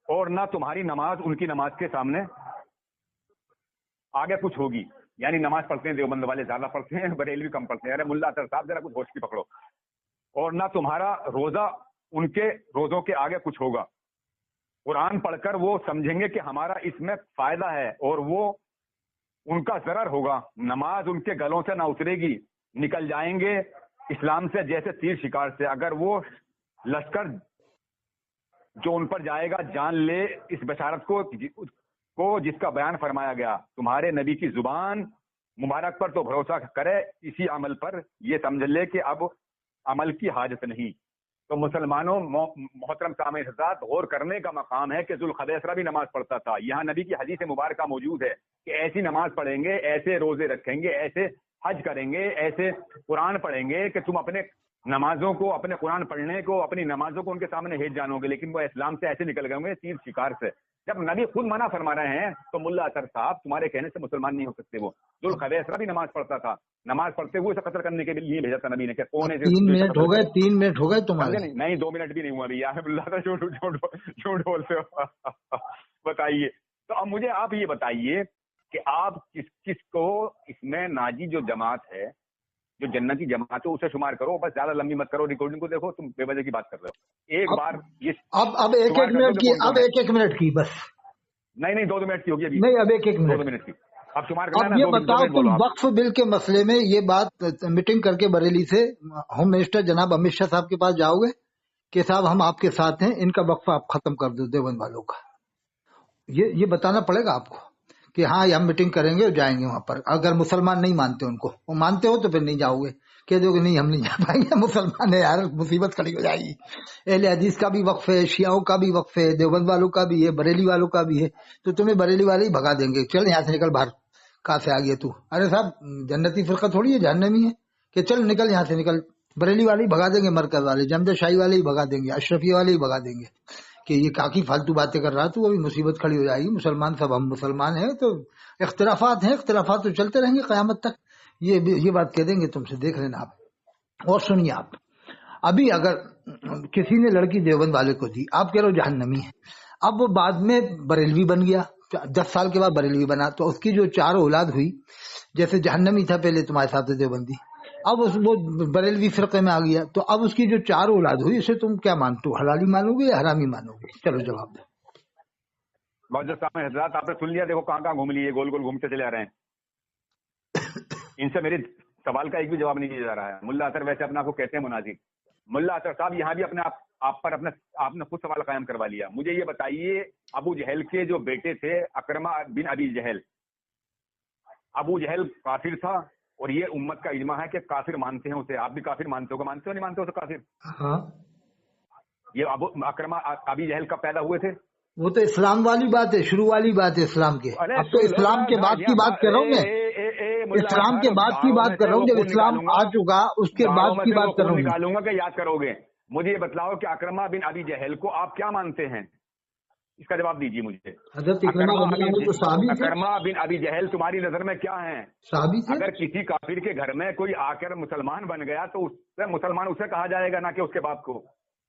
Speaker 1: اور نہ تمہاری نماز ان کی نماز کے سامنے آگے کچھ ہوگی. یعنی نماز پڑھتے ہیں دیوبند والے زیادہ پڑھتے ہیں, بریلوی کم پڑھتے ہیں. ارے ملا اطہر صاحب ذرا کچھ ہوش کی پکڑو. اور نہ تمہارا روزہ ان کے روزوں کے آگے کچھ ہوگا. قرآن پڑھ کر وہ سمجھیں گے کہ ہمارا اس میں فائدہ ہے اور وہ ان کا ضرر ہوگا. نماز ان کے گلوں سے نہ اترے گی, نکل جائیں گے اسلام سے جیسے تیر شکار سے. اگر وہ لشکر جو ان پر جائے گا جان لے اس بشارت کو جس کا بیان فرمایا گیا, تمہارے نبی کی زبان مبارک پر تو بھروسہ کرے, اسی عمل پر یہ سمجھ لے کہ اب عمل کی حاجت نہیں. تو مسلمانوں محترم سامع حضرات, غور کرنے کا مقام ہے کہ ذوالخویسرہ بھی نماز پڑھتا تھا. یہاں نبی کی حدیث مبارکہ موجود ہے کہ ایسی نماز پڑھیں گے, ایسے روزے رکھیں گے, ایسے حج کریں گے, ایسے قرآن پڑھیں گے کہ تم اپنے نمازوں کو, اپنے قرآن پڑھنے کو, اپنی نمازوں کو ان کے سامنے ہیج جانو گے. لیکن وہ اسلام سے ایسے نکل گئے ہوں گے تیر شکار سے. جب نبی خود منع فرما رہے ہیں تو ملا اطہر صاحب تمہارے کہنے سے مسلمان نہیں ہو سکتے. وہ ذوالخویسرہ بھی نماز پڑھتا تھا, نماز پڑھتے ہوئے اسے قتل کرنے کے لیے بھیجا تھا نبی نے کہ کون ہے.
Speaker 2: 3 منٹ ہو گئے, 3 منٹ ہو گئے تمہارے.
Speaker 1: نہیں 2 منٹ بھی نہیں ہوا ابھی. یار اللہ جھوٹ بولتے ہو. بتائیے. تو اب مجھے آپ یہ بتائیے کہ آپ کس کو اس میں ناجی جو جماعت ہے, جو جنتی جماعت ہے, اسے شمار کرو. بس زیادہ لمبی مت کرو, ریکارڈنگ کو دیکھو, تم بے وجہ کی بات کر رہے ہو. ایک بار
Speaker 2: اب ایک منٹ کی بس.
Speaker 1: نہیں 2 منٹ کی ہوگی ابھی.
Speaker 2: نہیں اب ایک منٹ
Speaker 1: 2 منٹ کی. اب شمار
Speaker 2: کرنا. اب یہ بتاؤ تم وقف بل کے مسئلے میں یہ بات میٹنگ کر کے بریلی سے ہوم منسٹر جناب امت شاہ صاحب کے پاس جاؤ گے کہ صاحب ہم آپ کے ساتھ ہیں, ان کا وقفہ آپ ختم کر دو دیوبند والوں کا. یہ بتانا پڑے گا آپ کو کہ ہاں ہم میٹنگ کریں گے اور جائیں گے وہاں پر. اگر مسلمان نہیں مانتے ان کو, وہ مانتے ہو تو پھر نہیں جاؤ گے, کہہ دو کہ نہیں ہم نہیں جا پائیں گے, مسلمان ہے یار, مصیبت کھڑی ہو جائے گی. اہل حدیث کا بھی وقف ہے, شیعوں کا بھی وقف ہے, دیوبند والوں کا بھی ہے, بریلی والوں کا بھی ہے. تو تمہیں بریلی والے ہی بھگا دیں گے, چل یہاں سے نکل باہر. کہاں سے آ گیا تو؟ ارے صاحب جنتی فرقہ تھوڑی ہے, جہنمی ہے, کہ چل نکل یہاں سے نکل. بریلی والے ہی بھگا دیں گے, مرکز والے جمد شاہی والے ہی بھگا دیں گے, اشرفی والے ہی بھگا دیں گے کہ یہ کاکی فالتو باتیں کر رہا, تو وہ بھی مصیبت کھڑی ہو جائے گی. مسلمان سب ہم مسلمان ہیں, تو اختلافات ہیں, اختلافات تو چلتے رہیں گے قیامت تک. یہ بات کہہ دیں گے تم سے, دیکھ لینا آپ. اور سنیے آپ, ابھی اگر کسی نے لڑکی دیوبند والے کو دی, آپ کہہ رہے ہو جہنمی ہے, اب وہ بعد میں بریلوی بن گیا, 10 سال کے بعد بریلوی بنا, تو اس کی جو 4 اولاد ہوئی, جیسے جہنمی تھا پہلے تمہارے ساتھ دیوبندی, اب وہ بریلوی فرقے میں آ گیا، تو اب اس کی جو 4 اولاد ہوئی اسے تم کیا مانتے ہو، حلالی مانو گے یا حرامی مانو گے؟ چلو جواب دو۔
Speaker 1: معزز سامعین حضرات، آپ نے سن لیا، دیکھو کہاں کہاں گھوم لیے، گول گول گھومتے چلے آ رہے ہیں۔ ان سے میرے سوال کا ایک بھی جواب نہیں دیا جا رہا ہے۔ ملا اطہر ویسے اپنے آپ کو کہتے ہیں مناظر، ملا اطہر صاحب یہاں بھی اپنے آپ نے خود سوال قائم کروا لیا۔ مجھے یہ بتائیے، ابو جہل کے جو بیٹے تھے اکرمہ بن ابی جہل، ابو جہل کافر تھا، اور یہ امت کا اجماع ہے کہ کافر مانتے ہیں اسے، آپ بھی کافر مانتے ہو، مانتے ہو نہیں مانتے ہو اسے کافر؟
Speaker 2: ہاں،
Speaker 1: یہ اکرمہ ابی جہل کب پیدا ہوئے تھے؟
Speaker 2: وہ تو اسلام والی بات ہے، شروع والی بات ہے اسلام کے۔ اب تو اسلام کے بعد کی بات کر رہا ہوں میں، اسلام کے بعد کی بات کر رہا ہوں، جب اسلام آ چکا اس کے بعد کی بات کر رہا ہوں۔
Speaker 1: نکالوں گا کہ یاد کرو گے۔ مجھے یہ بتلاؤ کہ اکرمہ بن ابی جہل کو آپ کیا مانتے ہیں، اس کا جواب دیجیے مجھے۔
Speaker 2: حضرت
Speaker 1: اکرمہ بن ابی جہل تمہاری نظر میں کیا ہیں؟
Speaker 2: صحابی تھے۔
Speaker 1: اگر کسی کافر کے گھر میں کوئی آ کر مسلمان بن گیا تو اس سے مسلمان اسے کہا جائے گا، نہ کہ اس کے باپ کو۔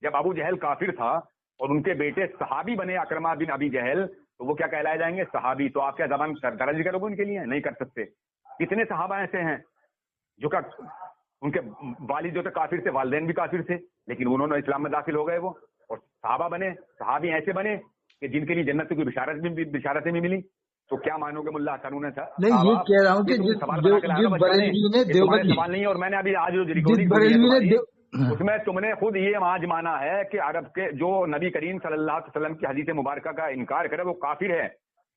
Speaker 1: جب ابو جہل کافر تھا اور ان کے بیٹے صحابی بنے اکرمہ بن ابی جہل، تو وہ کیا کہلائے جائیں گے؟ صحابی۔ تو آپ کیا زبان درج کرو گے ان کے لیے؟ نہیں کر سکتے۔ کتنے صحابہ ایسے ہیں جو کہ ان کے والد جو تھے کافر تھے، والدین بھی کافر تھے، لیکن انہوں نے اسلام میں داخل ہو گئے وہ، اور صحابہ بنے، صحابی ایسے بنے کہ جن کے لیے جنت کی بشارتیں بھی ملی۔ تو کیا مانو گے ملا قانون تھا؟
Speaker 2: نہیں، یہ کہہ رہا ہوں کہ
Speaker 1: سوال نہیں ہے، اور میں نے ابھی آج ریکارڈنگ اس میں تم نے خود یہ آج مانا ہے کہ عرب کے جو نبی کریم صلی اللہ علیہ وسلم کی حدیث مبارکہ کا انکار کرے وہ کافر ہے۔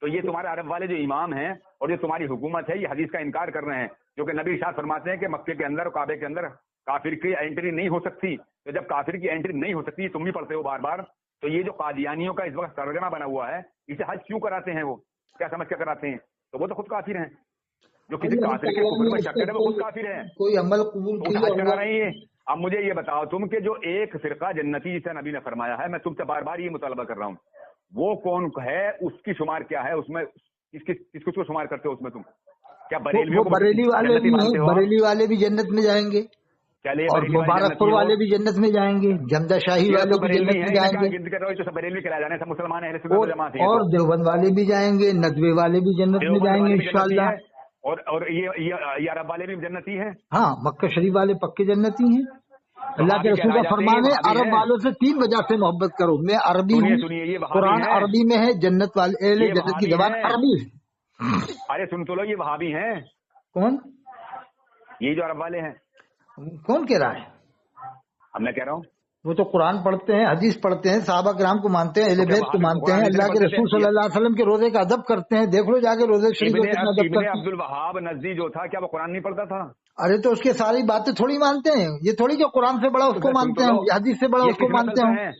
Speaker 1: تو یہ تمہارے عرب والے جو امام ہیں اور جو تمہاری حکومت ہے، یہ حدیث کا انکار کر رہے ہیں، جو کہ نبی ارشاد فرماتے ہیں کہ مکے کے اندر اور کعبے کے اندر کافر کی انٹری نہیں ہو سکتی۔ تو جب کافر کی انٹری نہیں ہو سکتی، تم بھی پڑھتے ہو بار بار، تو یہ جو قادیانیوں کا اس وقت سرگرما بنا ہوا ہے، اسے حج کیوں کراتے ہیں؟ وہ کیا سمجھ کے کراتے ہیں؟ تو وہ تو خود کافر ہیں، جو کسی کافر کے کفر میں شک کرے وہ خود کافر ہیں،
Speaker 2: کوئی عمل قبول
Speaker 1: حج کرا رہی ہیں۔ اب مجھے یہ بتاؤ تم کہ جو ایک فرقہ جنتی جسے نبی نے فرمایا ہے، میں تم سے بار بار یہ مطالبہ کر رہا ہوں، وہ کون ہے؟ اس کی شمار کیا ہے؟ اس میں کس کو شمار کرتے ہو اس میں تم؟ کیا بریلویوں کو
Speaker 2: بریلی والے بھی ہیں، بریلی والے بھی جنت میں جائیں گے، اور مبارک پور والے بھی جنت میں جائیں گے، جمدہ شاہی والے بھی جنت میں جائیں گے،
Speaker 1: بریلوی کہلائے جانے سے مسلمان ہیں،
Speaker 2: اور دیوبند والے بھی جائیں گے، ندوے والے بھی جنت میں جائیں گے انشاءاللہ،
Speaker 1: اور یہ عرب والے بھی جنتی ہیں۔
Speaker 2: ہاں، مکہ شریف والے پکے جنتی ہیں۔ اللہ کے رسول کا فرمان ہے عرب والوں سے 3 وجہ سے محبت کرو۔ میں عربی ہوں، قرآن عربی میں ہے، جنت والے اہل جنت کی زبان عربی ہے۔
Speaker 1: ارے سن تو لو، یہ وہابی ہیں۔
Speaker 2: کون؟
Speaker 1: یہ جو عرب والے ہیں۔
Speaker 2: کون کہہ رہا ہے؟
Speaker 1: اب میں کہہ رہا ہوں،
Speaker 2: وہ تو قرآن پڑھتے ہیں، حدیث پڑھتے ہیں، صحابہ کرام کو مانتے ہیں، اہل بیت کو مانتے ہیں، اللہ کے رسول صلی اللہ علیہ وسلم کے روزے کا ادب کرتے ہیں۔ دیکھ لو جا کے روزے شریف میں کتنا ادب کرتے ہیں۔
Speaker 1: عبد الوہاب نجدی جو تھا، کیا وہ قرآن نہیں پڑھتا تھا؟
Speaker 2: ارے تو اس کے ساری باتیں تھوڑی مانتے ہیں، یہ تھوڑی کہ قرآن سے بڑا اس کو مانتے ہیں، حدیث سے بڑا اس کو مانتے ہیں۔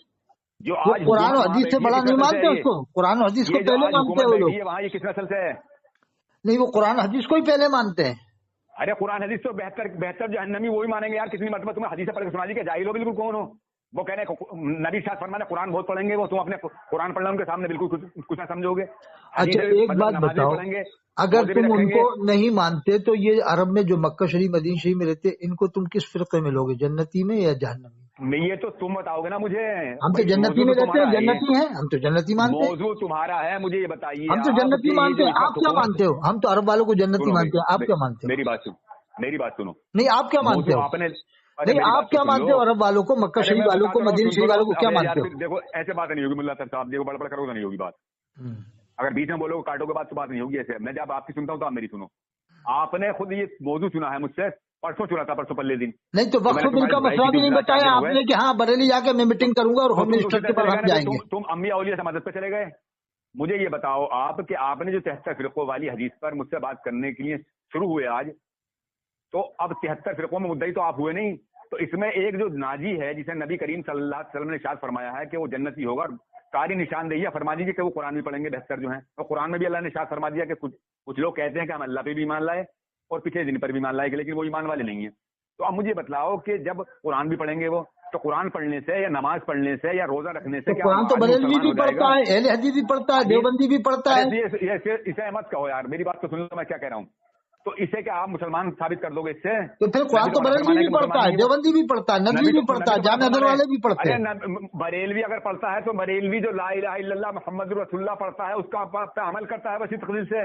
Speaker 1: جو
Speaker 2: قرآن و حدیث سے بڑا نہیں مانتے اس کو، قرآن و حدیث کو پہلے مانتے ہیں وہ لوگ۔
Speaker 1: وہاں یہ کس نسل سے ہے؟
Speaker 2: نہیں، وہ قرآن حدیث کو ہی پہلے مانتے ہیں۔
Speaker 1: ارے قرآن حدیث تو بہتر جہنمی وہی مانیں گے یار، کتنی مرتبہ تمہیں حدیث پڑھ کے سنا دی کہ جاہل ہو بالکل کون ہو؟ وہ کہہ رہے ہیں نبی شاہ فرمانے قرآن بہت پڑھیں گے، وہ تم اپنے قرآن پڑھنا ان کے سامنے بالکل کچھ نہ سمجھو گے۔
Speaker 2: اچھا ایک بات بتاؤ، اگر تم ان کو نہیں مانتے تو یہ عرب میں جو مکہ شریف مدینہ شریف میں رہتے ان کو تم کس فرقے میں لوگے، جنتی میں یا جہنمی
Speaker 1: میں؟ یہ تو تم بتاؤ گے نا مجھے۔
Speaker 2: ہم تو جنتی میں رہتے ہیں، جنتی ہیں ہم، تو جنتی مانتے ہیں۔
Speaker 1: موضوع تمہارا ہے، مجھے یہ بتائیے
Speaker 2: ہم تو جنتی مانتے ہیں، آپ کیا مانتے ہو؟ ہم تو عرب والوں کو جنتی مانتے ہیں، آپ کیا مانتے ہو؟
Speaker 1: میری بات سنو۔
Speaker 2: نہیں، آپ کیا مانتے ہو؟ نہیں، آپ کیا مانتے ہو عرب والوں کو، مکہ شریف والوں کو، مدینہ شریف والوں کو کیا مانتے ہو؟
Speaker 1: دیکھو ایسے بات نہیں ہوگی ملا صاحب، دیکھو بڑبڑ کرو تو نہیں ہوگی بات۔ اگر بیچ میں بولو کاٹو کے بعد تو بات نہیں ہوگی ایسے۔ میں جب آپ کی سنتا ہوں تو آپ میری سنو۔ آپ نے خود یہ موضوع چنا ہے مجھ سے، پرسوں چنا تھا، پرسوں پلے دن۔
Speaker 2: نہیں تو وقت دن کا مسئلہ بھی نہیں بتایا آپ نے کہ ہاں بریلی جا کے میں میٹنگ کروں گا اور ہوم منسٹر کے پاس ہم جائیں گے۔
Speaker 1: تم امی اولیاء سے مدد پہ چلے گئے۔ مجھے یہ بتاؤ آپ کہ آپ نے جو 73 فرقوں والی حدیث پر مجھ سے بات کرنے کے لیے شروع ہوئے آج، تو اب 73 فرقوں میں مدعی تو آپ ہوئے نہیں، تو اس میں ایک جو ناجی ہے جسے نبی کریم صلی اللہ علیہ وسلم نے ارشاد فرمایا ہے کہ وہ جنتی ہوگا، ساری نشاندہی فرما دیجیے کہ وہ قرآن بھی پڑھیں گے 72 جو ہیں، اور قرآن میں بھی اللہ نے ارشاد فرما دیا کہ کچھ لوگ کہتے ہیں کہ ہم اللہ پہ بھی ایمان لائے اور پچھلے دن پر بھی ایمان لائے، لیکن وہ ایمان والے نہیں ہیں۔ تو اب مجھے بتلاؤ کہ جب قرآن بھی پڑھیں گے وہ، تو قرآن پڑھنے سے یا نماز پڑھنے سے یا روزہ رکھنے سے
Speaker 2: قرآن تو بریلوی بھی پڑھتا ہے، اہل حدیث بھی پڑھتا ہے، دیوبندی بھی پڑھتا ہے۔
Speaker 1: اسے مت کہو یار، میری بات تو سن لو میں کیا کہہ رہا ہوں۔ تو اسے کیا آپ مسلمان ثابت کر دو گے اس سے؟
Speaker 2: تو پھر قرآن تو بریلوی بھی پڑھتا ہے، دیوبندی بھی پڑھتا ہے، ندوی بھی پڑھتا ہے، جامع ازہر والے بھی پڑھتے ہیں۔
Speaker 1: بریلوی اگر پڑھتا ہے تو بریلوی جو لا الہ الا اللہ محمد رسول اللہ پڑھتا ہے اس کا عمل کرتا ہے بس تقدیر سے،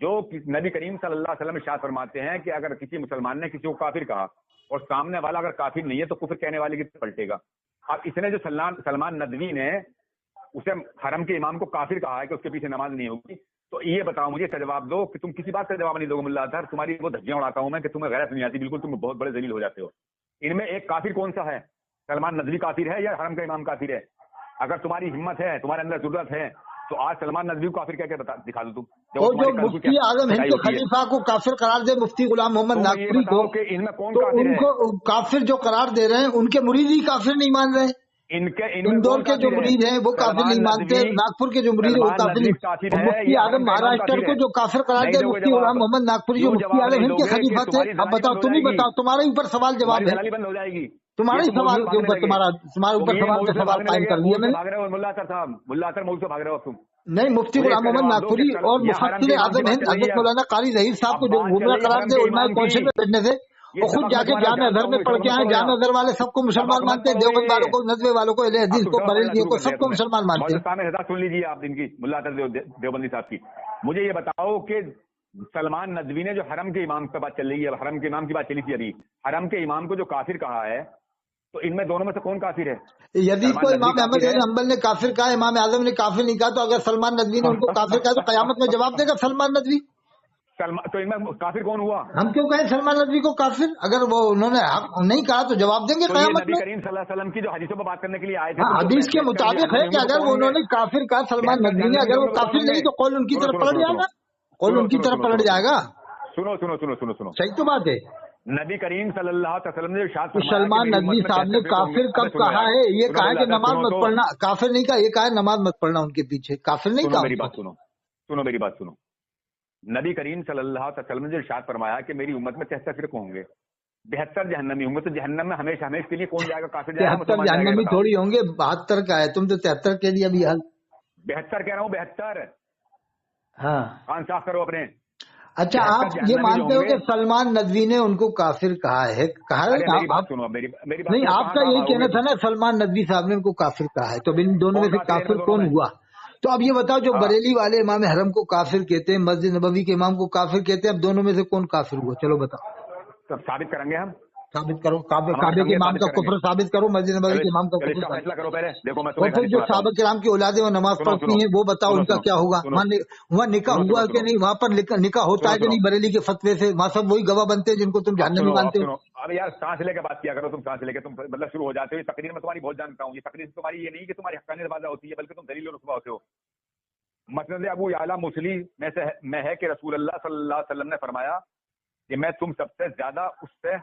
Speaker 1: جو نبی کریم صلی اللہ علیہ وسلم ارشاد فرماتے ہیں کہ اگر کسی مسلمان نے کسی کو کافر کہا اور سامنے والا اگر کافر نہیں ہے تو کفر کہنے والے کی پلٹے گا. اب اس نے جو سلمان ندوی نے اسے حرم کے امام کو کافر کہا ہے کہ اس کے پیچھے نماز نہیں ہوگی, تو یہ بتاؤ مجھے کا جواب دو کہ تم کسی بات کا جواب نہیں دو گے ملا اطہر. تمہاری وہ دھجیاں اڑاتا ہوں میں کہ تمہیں غیرت نہیں آتی, بالکل تم بہت بڑے ذلیل ہو جاتے ہو. ان میں ایک کافر کون سا ہے؟ سلمان ندوی کافر ہے یا حرم کا امام کافر ہے؟ اگر تمہاری ہمت ہے, تمہارے اندر ضرورت ہے, تو آج سلمان ندوی کو کافر کہہ کے دکھا دو تم.
Speaker 2: اور جو مفتی اعظم ہند کے خلیفہ کو کافر قرار دے مفتی غلام محمد ناگپوری کو,
Speaker 1: ان میں کون
Speaker 2: تو
Speaker 1: کافر
Speaker 2: ان
Speaker 1: ہے؟
Speaker 2: کو کافر جو قرار دے رہے ہیں ان کے مرید ہی کافر نہیں مان رہے. اندور کے جو مرید ہیں وہ کافر نہیں مانتے, ناگپور کے جو مرید ہیں وہ کافر نہیں. مفتی اعظم مہاراشٹر کو جو کافر قرار دے مفتی غلام محمد ناگپوری جو مفتی اعظم ہند کے خلیفہ تھے. اب بتاؤ, تم ہی بتاؤ, تمہارے اوپر سوال جواب ہے,
Speaker 1: بند ہو جائے گی
Speaker 2: تمہارے سوال کے اوپر تمہارے اوپر سوال کا سوال قائم کر دیا میں نے.
Speaker 1: ملا اطہر صاحب, ملا اطہر مول سے بھاگ رہے ہو تم.
Speaker 2: نہیں, مفتی غلام محمد ناگپوری اور مفسر اعظم ہند حضرت مولانا قاری ظہیر صاحب کو جو گمراہ قرار دے علماء کونسل میں بیٹھنے سے, وہ خود جا کے جامع ازہر میں پڑھ کے آئے. جامع ازہر والے سب کو مسلمان مانتے ہیں, دیوبند والوں کو, نزوے والوں کو, اہل حدیث کو, بریلویوں کو, سب کو مسلمان مانتے ہیں.
Speaker 1: سن لیجیے آپ ان کی ملا اطہر دیوبندی صاحب کی. مجھے یہ بتاؤ کہ سلمان ندوی نے جو حرم کے امام پہ بات چل رہی ہے, حرم کے امام کی بات چلی تھی ابھی, حرم کے امام کو جو کافر کہا ہے, تو ان میں دونوں میں سے کون کافر ہے؟
Speaker 2: یزید کو امام احمد بن حنبل نے کافر کہا, امام اعظم نے کافر نہیں کہا. تو اگر سلمان ندوی نے ان کو کافر کہا تو قیامت میں جواب دے گا سلمان ندوی.
Speaker 1: تو ان میں کافر کون ہوا؟
Speaker 2: ہم کیوں کہیں سلمان ندوی کو کافر؟ اگر وہ انہوں نے نہیں کہا تو جواب دیں گے قیامت میں.
Speaker 1: نبی کریم صلی اللہ علیہ وسلم کی جو حدیثوں پر بات کرنے کے لیے آئے تھے,
Speaker 2: حدیث کے مطابق ہے کہ اگر انہوں نے کافر کہا سلمان ندوی نے, اگر وہ کافر نہیں تو قول ان کی طرف پلٹ جائے گا, قول ان کی طرف پلٹ جائے گا.
Speaker 1: سنو سنو سنو سنو سنو,
Speaker 2: صحیح تو بات ہے.
Speaker 1: نبی کریم صلی اللہ علیہ وسلم نے ارشاد فرمایا
Speaker 2: سلمان ندوی صاحب نے کافر کب کہا ہے؟ یہ کہا ہے کہ نماز مت پڑھنا. کافر نہیں کہا, یہ کہا ہے نماز مت پڑھنا ان کے پیچھے. کافر نہیں کہا.
Speaker 1: میری بات سنو, میری بات سنو. نبی کریم صلی اللہ علیہ وسلم نے ارشاد فرمایا کہ میری امت میں 73 فرقے ہوں گے, 72 جہنمی ہوں گے. تو جہنم میں ہمیشہ ہمیشہ کے لیے کون جائے گا؟ کافر جائے گا.
Speaker 2: 73 جہنمی تھوڑی ہوں گے, 72 کا ہے. تم تو 73 کے لیے ابھی حل.
Speaker 1: 72 کہہ رہا ہوں, 72.
Speaker 2: ہاں,
Speaker 1: کان صاف کرو اپنے.
Speaker 2: اچھا, آپ یہ مانتے ہو کہ سلمان ندوی نے ان کو کافر کہا ہے؟
Speaker 1: میری بات سنو,
Speaker 2: نہیں, آپ کا یہی کہنا تھا نا سلمان ندوی صاحب نے ان کو کافر کہا ہے. تو ان دونوں میں سے کافر کون ہوا؟ تو اب یہ بتاؤ, جو بریلی والے امام حرم کو کافر کہتے ہیں, مسجد نبوی کے امام کو کافر کہتے ہیں, اب دونوں میں سے کون کافر ہوا؟ چلو بتاؤ.
Speaker 1: ثابت کریں گے ہم.
Speaker 2: ثابت کرو, کعبے کے امام کا کفر ثابت کرو, مسجد نبوی کے امام کا کفر.
Speaker 1: فیصلہ کرو پہلے. دیکھو میں
Speaker 2: اور پھر جو صحابہ کرام کی اولادیں وہ نماز پڑھتی ہیں, وہ بتاؤ ان کا کیا ہوگا؟ وہاں نکاح ہوا کہ نہیں, وہاں پر نکاح ہوتا ہے کہ نہیں بریلی کے فتوے سے؟ وہاں سب وہی گواہ بنتے ہیں جن کو تم جہنمی مانتے ہو.
Speaker 1: اب یار سانس لے کے بات کیا کرو, تم سانس لے کے تم مطلب شروع ہو جاتے ہو. تقریر میں تمہاری بہت جانتا ہوں. یہ تقریر تمہاری یہ نہیں کہ تمہاری حقانیت بازی ہوتی ہے, بلکہ تم دلیل و رسوا ہوتے ہو. مسند ابو یعلا مسلم میں ہے کہ رسول اللہ صلی اللہ علیہ وسلم نے فرمایا کہ میں تم سب سے زیادہ اس سے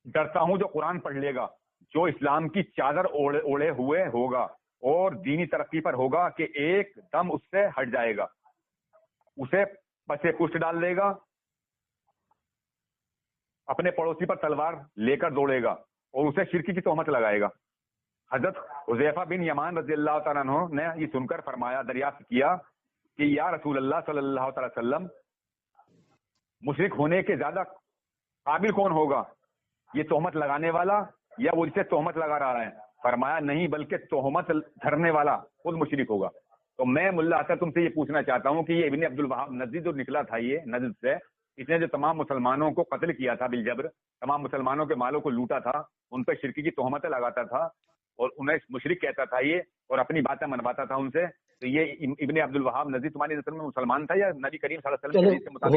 Speaker 1: ڈرتا ہوں جو قرآن پڑھ لے گا, جو اسلام کی چادر اوڑے ہوئے ہوگا اور دینی ترقی پر ہوگا کہ ایک دم اس سے ہٹ جائے گا, اسے پسے پشت ڈال دے گا, اپنے پڑوسی پر تلوار لے کر دوڑے گا اور اسے شرکی کی تہمت لگائے گا. حضرت حذیفہ بن یمان رضی اللہ تعالیٰ عنہ نے یہ سن کر فرمایا, دریافت کیا کہ یا رسول اللہ صلی اللہ تعالی وسلم, مشرک ہونے کے زیادہ قابل کون ہوگا, یہ تہمت لگانے والا یا وہ جسے تہمت لگا رہا ہے؟ فرمایا نہیں, بلکہ تہمت دھرنے والا خود مشرک ہوگا. تو میں ملا اطہر تم سے یہ پوچھنا چاہتا ہوں کہ یہ ابن عبد الوہاب نجدی جو نکلا تھا, یہ نجد سے, اس نے جو تمام مسلمانوں کو قتل کیا تھا بالجبر, تمام مسلمانوں کے مالوں کو لوٹا تھا, ان پہ شرکی کی تہمتیں لگاتا تھا اور انہیں مشرک کہتا تھا یہ, اور اپنی باتیں منواتا تھا ان سے. تو یہ ابن عبد الوہاب نجدی تمہاری نظر میں مسلمان تھا یا نبی کریم صلی اللہ علیہ وسلم کے مطابق؟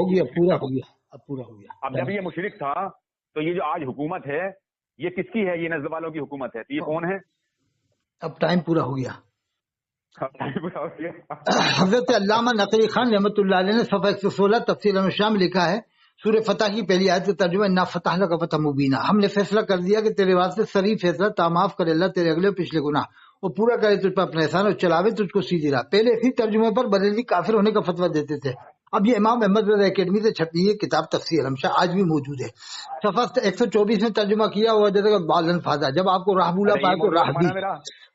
Speaker 2: پورا ہو گیا.
Speaker 1: اب جب یہ مشرک تھا تو یہ جو آج حکومت ہے یہ کس کی ہے؟ یہ نزد والوں کی حکومت ہے. تو یہ کون ہے؟
Speaker 2: اب ٹائم پورا ہو گیا. حضرت علامہ نقوی خان رحمۃ اللہ علیہ نے صفحہ 116 تفسیر الشام لکھا ہے, سورہ فتح کی پہلی آیت کا ترجمہ انا فتحنا لک فتحا مبینا, ہم نے فیصلہ کر دیا کہ تیرے واسطے صریح فیصلہ, معاف کرے اللہ تیرے اگلے پچھلے گناہ اور پورا کرے تجھ پر اپنا احسان اور چلاوے تجھ کو سیدھی راہ. پہلے اسی ترجمے پر بریلوی کافر ہونے کا فتویٰ دیتے تھے. اب یہ امام احمد رضا اکیڈمی سے چھپی ہے کتاب تفسیر ہمشہ آج بھی موجود ہے. صفحہ 124 میں ترجمہ کیا ہوا جیسے کہ بالن فاضا, جب آپ کو راہ بولا پائے تو راہ بھی.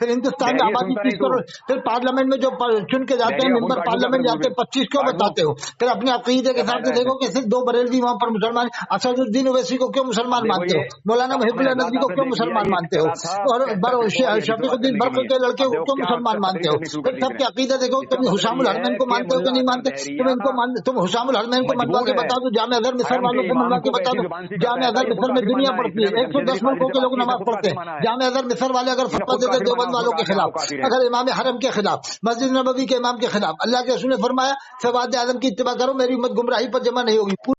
Speaker 2: پھر ہندوستان میں آبادی 30 کروڑ، پھر پارلیمنٹ میں جو چن کے جاتے ہیں ممبر پارلیمنٹ جاتے ہیں 25 کیوں بتاتے ہو؟ پھر اپنے عقیدے کے حساب سے دیکھو کہ صرف 2 بریلوی وہاں پر مسلمان، اسد الدین اویسی کو کیوں مسلمان مانتے ہو؟ مولانا محب اللہ ندوی کو کیوں مسلمان مانتے ہو؟ اور شفیق الدین برق کے لڑکے کو کیوں مسلمان مانتے ہو؟ پھر سب کے عقیدہ دیکھو، تم حسام الحرمین کو مانتے ہو کہ نہیں مانتے؟ تم حسام الحرمین کو منوا کے بتا دو، جامع ازہر مصر والوں کو منوا کے بتا دو، جامع ازہر مصر میں دنیا پڑتی ہے، 110 ملکوں کے لوگ نماز پڑھتے ہیں، جامع ازہر مصر والے اگر فتویٰ دیتے دیوبند والوں کے خلاف، اگر امام حرم کے خلاف، مسجد نبوی کے امام کے خلاف، اللہ کے رسول نے فرمایا فواد اعظم کی اتباع کرو، میری امت گمراہی پر جمع نہیں ہوگی۔